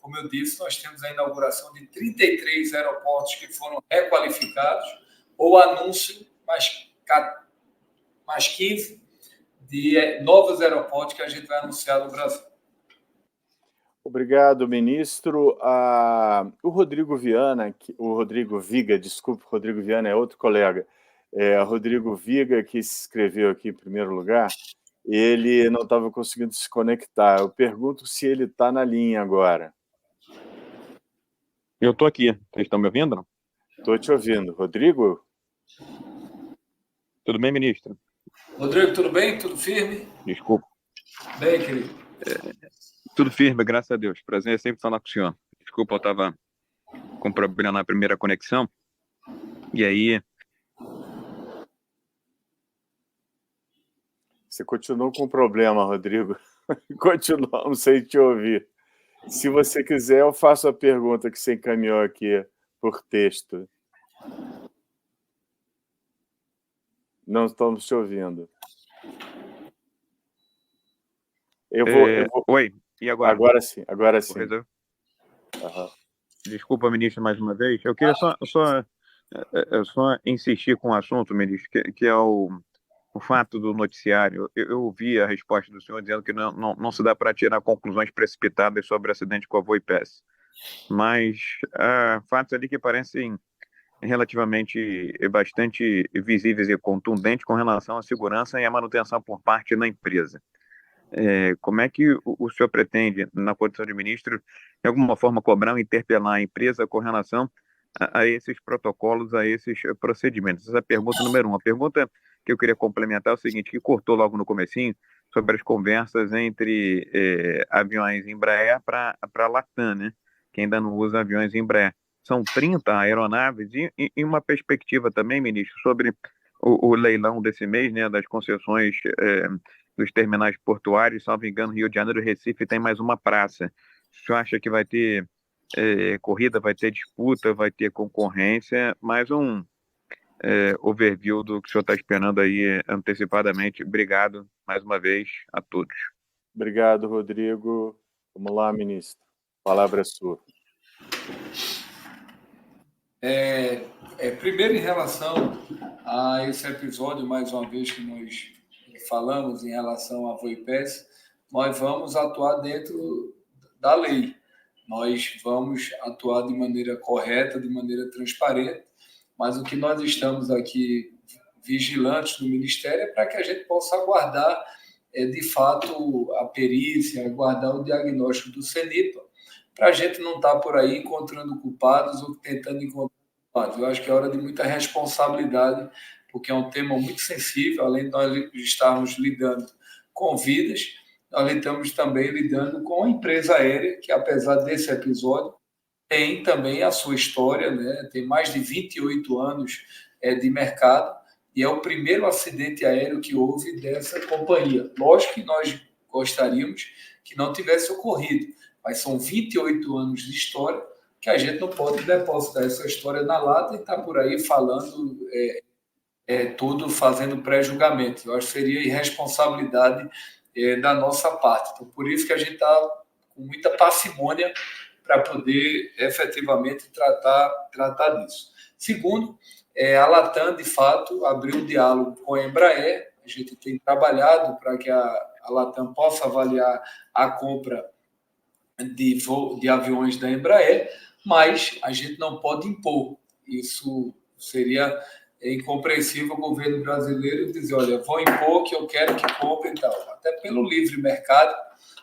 Como eu disse, nós temos a inauguração de 33 aeroportos que foram requalificados, ou anúncio mais 15 de novos aeroportos que a gente vai anunciar no Brasil. Obrigado, ministro. O Rodrigo Viana, o Rodrigo Viga, desculpe, Rodrigo Viana é outro colega. Rodrigo Viga, que se inscreveu aqui em primeiro lugar, ele não estava conseguindo se conectar. Eu pergunto se ele está na linha agora. Eu estou aqui. Vocês estão me ouvindo? Estou te ouvindo. Rodrigo? Tudo bem, ministro? Rodrigo, tudo bem? Tudo firme? Desculpa. Bem, querido. Tudo firme, graças a Deus. Prazer é sempre falar com o senhor. Desculpa, eu estava com problema na primeira conexão. E aí... Você continuou com problema, Rodrigo. Continuamos sem te ouvir. Se você quiser, eu faço a pergunta que você encaminhou aqui por texto. Não estamos te ouvindo. Eu vou... Oi, e agora? Agora sim, agora sim. Uhum. Desculpa, ministro, mais uma vez. Eu queria só insistir com o assunto, ministro, que é o fato do noticiário. Eu ouvi a resposta do senhor dizendo que não se dá para tirar conclusões precipitadas sobre o acidente com a Voipes. Mas fatos ali que parecem relativamente bastante visíveis e contundentes com relação à segurança e à manutenção por parte da empresa. Como é que o senhor pretende, na condição de ministro, de alguma forma cobrar ou interpelar a empresa com relação a esses protocolos, a esses procedimentos? Essa é a pergunta número 1. A pergunta que eu queria complementar é o seguinte, que cortou logo no comecinho, sobre as conversas entre aviões Embraer para a Latam, né? Que ainda não usa aviões Embraer. São 30 aeronaves e uma perspectiva também, ministro, sobre o leilão desse mês, né, das concessões dos terminais portuários. Salvo engano, Rio de Janeiro e Recife tem mais uma praça. O senhor acha que vai ter corrida, vai ter disputa, vai ter concorrência? Mais um overview do que o senhor está esperando aí antecipadamente. Obrigado mais uma vez a todos. Obrigado, Rodrigo. Vamos lá, ministro. A palavra é sua. Primeiro, em relação a esse episódio, mais uma vez que nós falamos em relação à Voipes, nós vamos atuar dentro da lei. Nós vamos atuar de maneira correta, de maneira transparente, mas o que nós estamos aqui vigilantes no Ministério é para que a gente possa aguardar, de fato, a perícia, aguardar o diagnóstico do CENIPA, para a gente não estar por aí encontrando culpados ou tentando encontrar culpados. Eu acho que é hora de muita responsabilidade, porque é um tema muito sensível, além de nós estarmos lidando com vidas, nós estamos também lidando com a empresa aérea, que apesar desse episódio, tem também a sua história, né? Tem mais de 28 anos de mercado, e é o primeiro acidente aéreo que houve dessa companhia. Lógico que nós gostaríamos que não tivesse ocorrido, mas são 28 anos de história que a gente não pode depositar essa história na lata e estar por aí falando tudo, fazendo pré-julgamento. Eu acho que seria irresponsabilidade da nossa parte. Então, por isso que a gente está com muita parcimônia para poder efetivamente tratar disso. Segundo, a Latam, de fato, abriu um diálogo com a Embraer. A gente tem trabalhado para que a Latam possa avaliar a compra de aviões da Embraer, mas a gente não pode impor. Isso seria incompreensível o governo brasileiro dizer, olha, vou impor que eu quero que compre e tal. Até pelo livre mercado,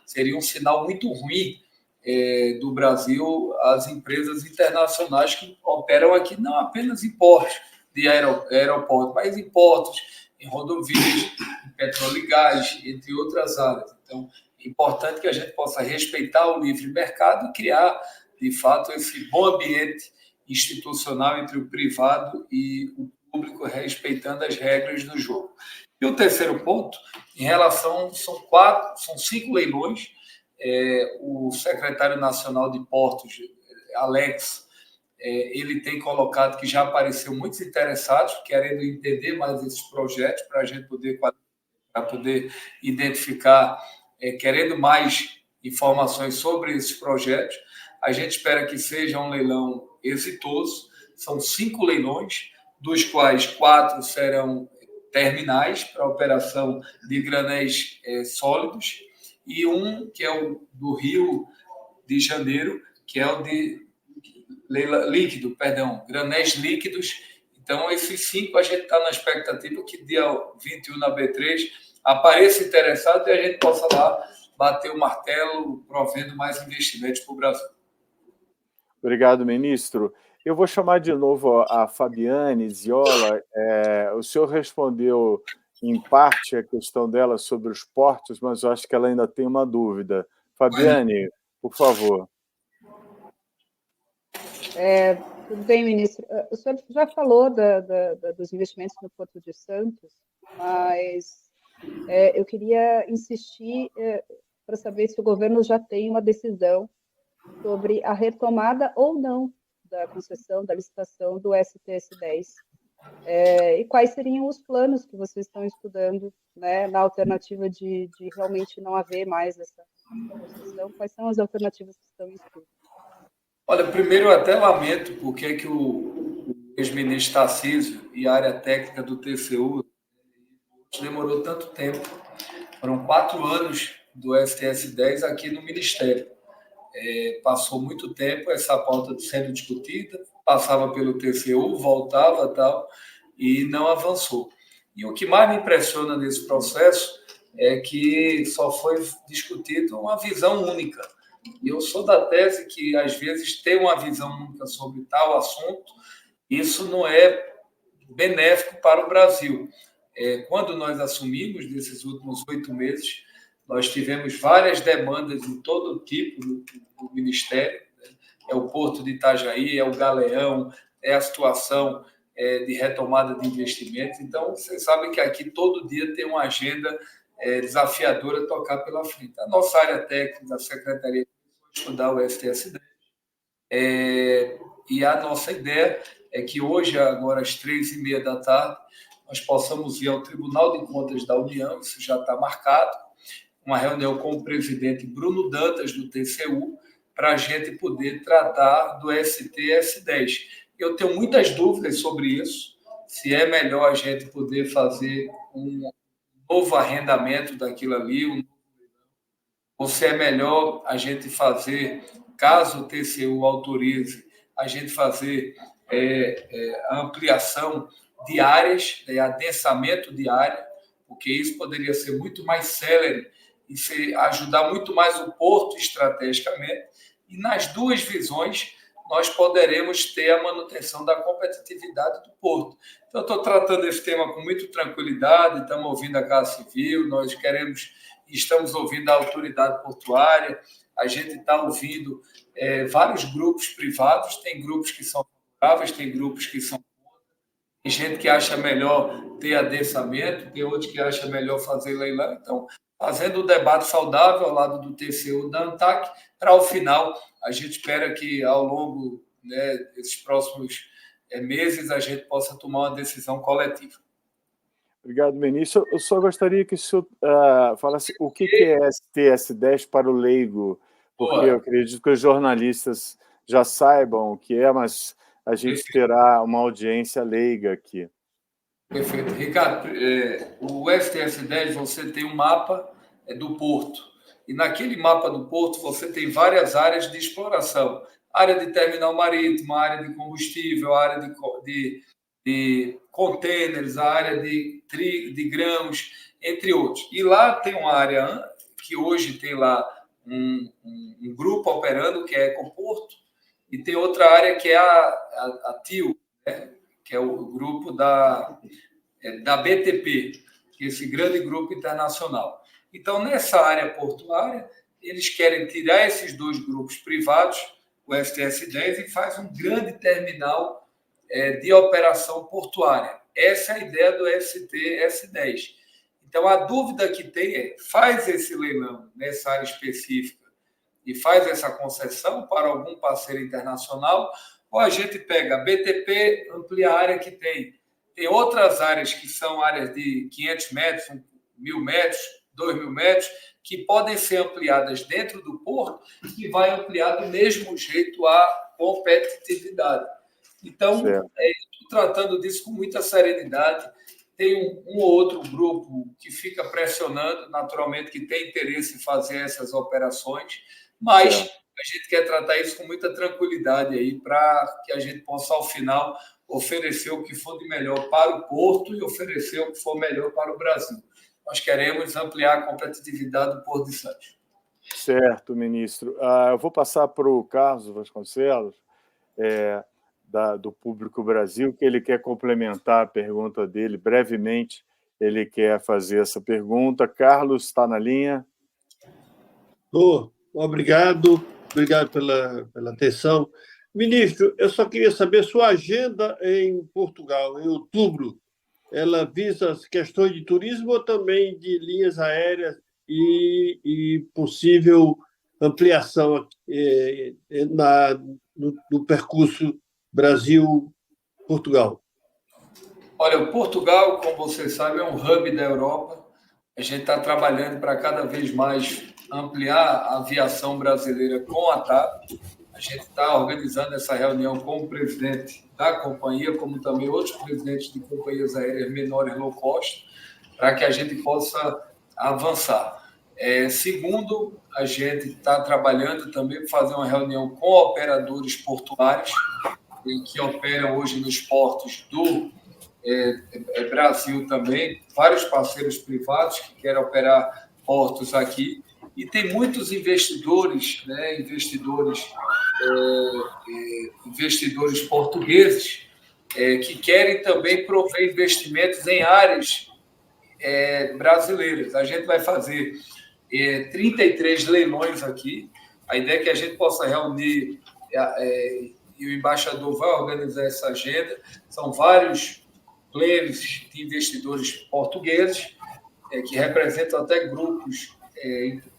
seria um sinal muito ruim do Brasil às empresas internacionais que operam aqui, não apenas em portos de aeroportos, mas em portos, em rodovias, em petróleo e gás, entre outras áreas. Então, é importante que a gente possa respeitar o livre mercado e criar, de fato, esse bom ambiente institucional entre o privado e o público, respeitando as regras do jogo. E o terceiro ponto, em relação, são 5 leilões. O secretário nacional de Portos, Alex, ele tem colocado que já apareceu muitos interessados, querendo entender mais esses projetos, para a gente poder identificar, querendo mais informações sobre esses projetos. A gente espera que seja um leilão exitoso. São 5 leilões, dos quais 4 serão terminais para operação de granéis sólidos, e um que é o do Rio de Janeiro, que é o de granéis líquidos. Então, esses 5 a gente está na expectativa que dia 21 na B3 apareça interessado e a gente possa lá bater o martelo, provendo mais investimentos para o Brasil. Obrigado, ministro. Eu vou chamar de novo a Fabiane Ziola. O senhor respondeu, em parte, a questão dela sobre os portos, mas eu acho que ela ainda tem uma dúvida. Fabiane, por favor. Tudo bem, ministro. O senhor já falou dos investimentos no Porto de Santos, mas eu queria insistir para saber se o governo já tem uma decisão sobre a retomada ou não da concessão, da licitação do STS-10. E quais seriam os planos que vocês estão estudando, né, na alternativa de realmente não haver mais essa concessão? Quais são as alternativas que estão em estudo? Olha, primeiro eu até lamento porque que o ex-ministro Tarcísio e a área técnica do TCU demorou tanto tempo. Foram 4 anos do STS-10 aqui no Ministério. Passou muito tempo essa pauta sendo discutida, passava pelo TCU, voltava tal, e não avançou. E o que mais me impressiona nesse processo é que só foi discutido uma visão única. E eu sou da tese que, às vezes, ter uma visão única sobre tal assunto, isso não é benéfico para o Brasil. Quando nós assumimos, nesses últimos 8 meses, nós tivemos várias demandas de todo tipo no Ministério. É o Porto de Itajaí, é o Galeão, é a situação de retomada de investimentos. Então, vocês sabem que aqui todo dia tem uma agenda desafiadora a tocar pela frente. A nossa área técnica, a Secretaria, vai estudar o STS-10. E a nossa ideia é que hoje, agora às 3h30 da tarde, nós possamos ir ao Tribunal de Contas da União, isso já está marcado, uma reunião com o presidente Bruno Dantas, do TCU, para a gente poder tratar do STS-10. Eu tenho muitas dúvidas sobre isso, se é melhor a gente poder fazer um novo arrendamento daquilo ali, ou se é melhor a gente fazer, caso o TCU autorize, a gente fazer a ampliação de áreas, adensamento de área, porque isso poderia ser muito mais célere e ajudar muito mais o porto estrategicamente. E nas duas visões, nós poderemos ter a manutenção da competitividade do porto. Então, eu estou tratando esse tema com muita tranquilidade, estamos ouvindo a Casa Civil, nós estamos ouvindo a autoridade portuária, a gente está ouvindo vários grupos privados, tem grupos que são favoráveis, tem grupos que são contra, tem gente que acha melhor ter adensamento, tem outros que acham melhor fazer leilão. Então, fazendo um debate saudável ao lado do TCU da ANTAC, para ao final, a gente espera que ao longo desses próximos meses a gente possa tomar uma decisão coletiva. Obrigado, ministro. Eu só gostaria que o senhor falasse o que é STS-10 para o leigo, porque eu acredito que os jornalistas já saibam o que é, mas a gente terá uma audiência leiga aqui. Perfeito. Ricardo, o STS-10, você tem um mapa do porto. E naquele mapa do porto, você tem várias áreas de exploração. Área de terminal marítimo, área de combustível, área de contêineres, área de grãos, entre outros. E lá tem uma área que hoje tem lá um grupo operando, que é Ecoporto, e tem outra área que é a TIL, né? Que é o grupo da BTP, que é esse grande grupo internacional. Então, nessa área portuária, eles querem tirar esses dois grupos privados, o STS-10, e faz um grande terminal de operação portuária. Essa é a ideia do STS-10. Então, a dúvida que tem é, faz esse leilão nessa área específica e faz essa concessão para algum parceiro internacional, ou a gente pega a BTP, amplia a área que tem. Tem outras áreas que são áreas de 500 metros, 1.000 metros, 2.000 metros, que podem ser ampliadas dentro do porto e vai ampliar do mesmo jeito a competitividade. Então, estou tratando disso com muita serenidade. Tem um ou outro grupo que fica pressionando, naturalmente, que tem interesse em fazer essas operações, mas a gente quer tratar isso com muita tranquilidade aí, para que a gente possa, ao final, oferecer o que for de melhor para o porto e oferecer o que for melhor para o Brasil. Nós queremos ampliar a competitividade do Porto de Santos. Certo, ministro. Eu vou passar para o Carlos Vasconcelos, do Público Brasil, que ele quer complementar a pergunta dele brevemente. Ele quer fazer essa pergunta. Carlos, está na linha? Obrigado pela atenção. Ministro, eu só queria saber sua agenda em Portugal, em outubro. Ela visa as questões de turismo ou também de linhas aéreas e possível ampliação no percurso Brasil-Portugal? Olha, o Portugal, como você sabe, é um hub da Europa. A gente está trabalhando para cada vez mais ampliar a aviação brasileira com a TAP. A gente está organizando essa reunião com o presidente da companhia, como também outros presidentes de companhias aéreas menores low cost, para que a gente possa avançar. Segundo, a gente está trabalhando também para fazer uma reunião com operadores portuários que operam hoje nos portos do Brasil também, vários parceiros privados que querem operar portos aqui. E tem muitos investidores, né, investidores portugueses que querem também prover investimentos em áreas brasileiras. A gente vai fazer 33 leilões aqui. A ideia é que a gente possa reunir, e o embaixador vai organizar essa agenda. São vários players de investidores portugueses que representam até grupos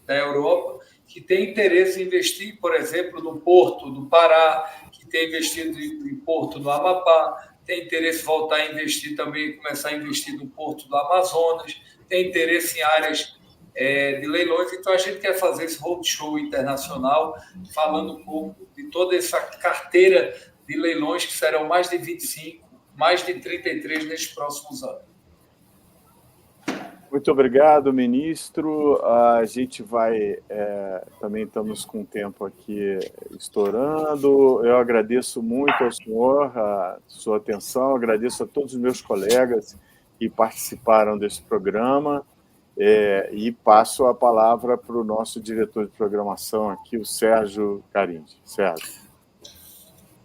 da Europa, que tem interesse em investir, por exemplo, no Porto do Pará, que tem investido em Porto do Amapá, tem interesse em voltar a investir também, começar a investir no Porto do Amazonas, tem interesse em áreas de leilões. Então, a gente quer fazer esse roadshow internacional, falando um pouco de toda essa carteira de leilões, que serão mais de 25, mais de 33 nesses próximos anos. Muito obrigado, ministro. A gente vai, também estamos com o tempo aqui estourando. Eu agradeço muito ao senhor a sua atenção, agradeço a todos os meus colegas que participaram desse programa e passo a palavra para o nosso diretor de programação aqui, o Sérgio Carinde. Sérgio.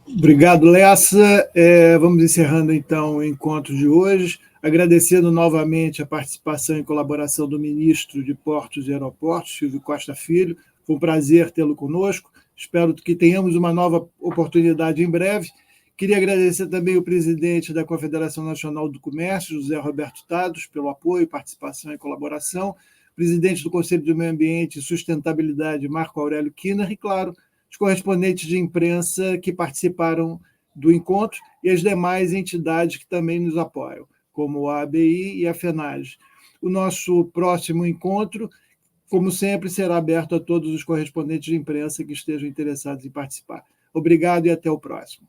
Obrigado, Lessa. Vamos encerrando, então, o encontro de hoje, agradecendo novamente a participação e colaboração do ministro de Portos e Aeroportos, Silvio Costa Filho. Foi um prazer tê-lo conosco. Espero que tenhamos uma nova oportunidade em breve. Queria agradecer também o presidente da Confederação Nacional do Comércio, José Roberto Tados, pelo apoio, participação e colaboração, presidente do Conselho do Meio Ambiente e Sustentabilidade, Marco Aurélio Kinner, e, claro, os correspondentes de imprensa que participaram do encontro e as demais entidades que também nos apoiam, como a ABI e a FENAGE. O nosso próximo encontro, como sempre, será aberto a todos os correspondentes de imprensa que estejam interessados em participar. Obrigado e até o próximo.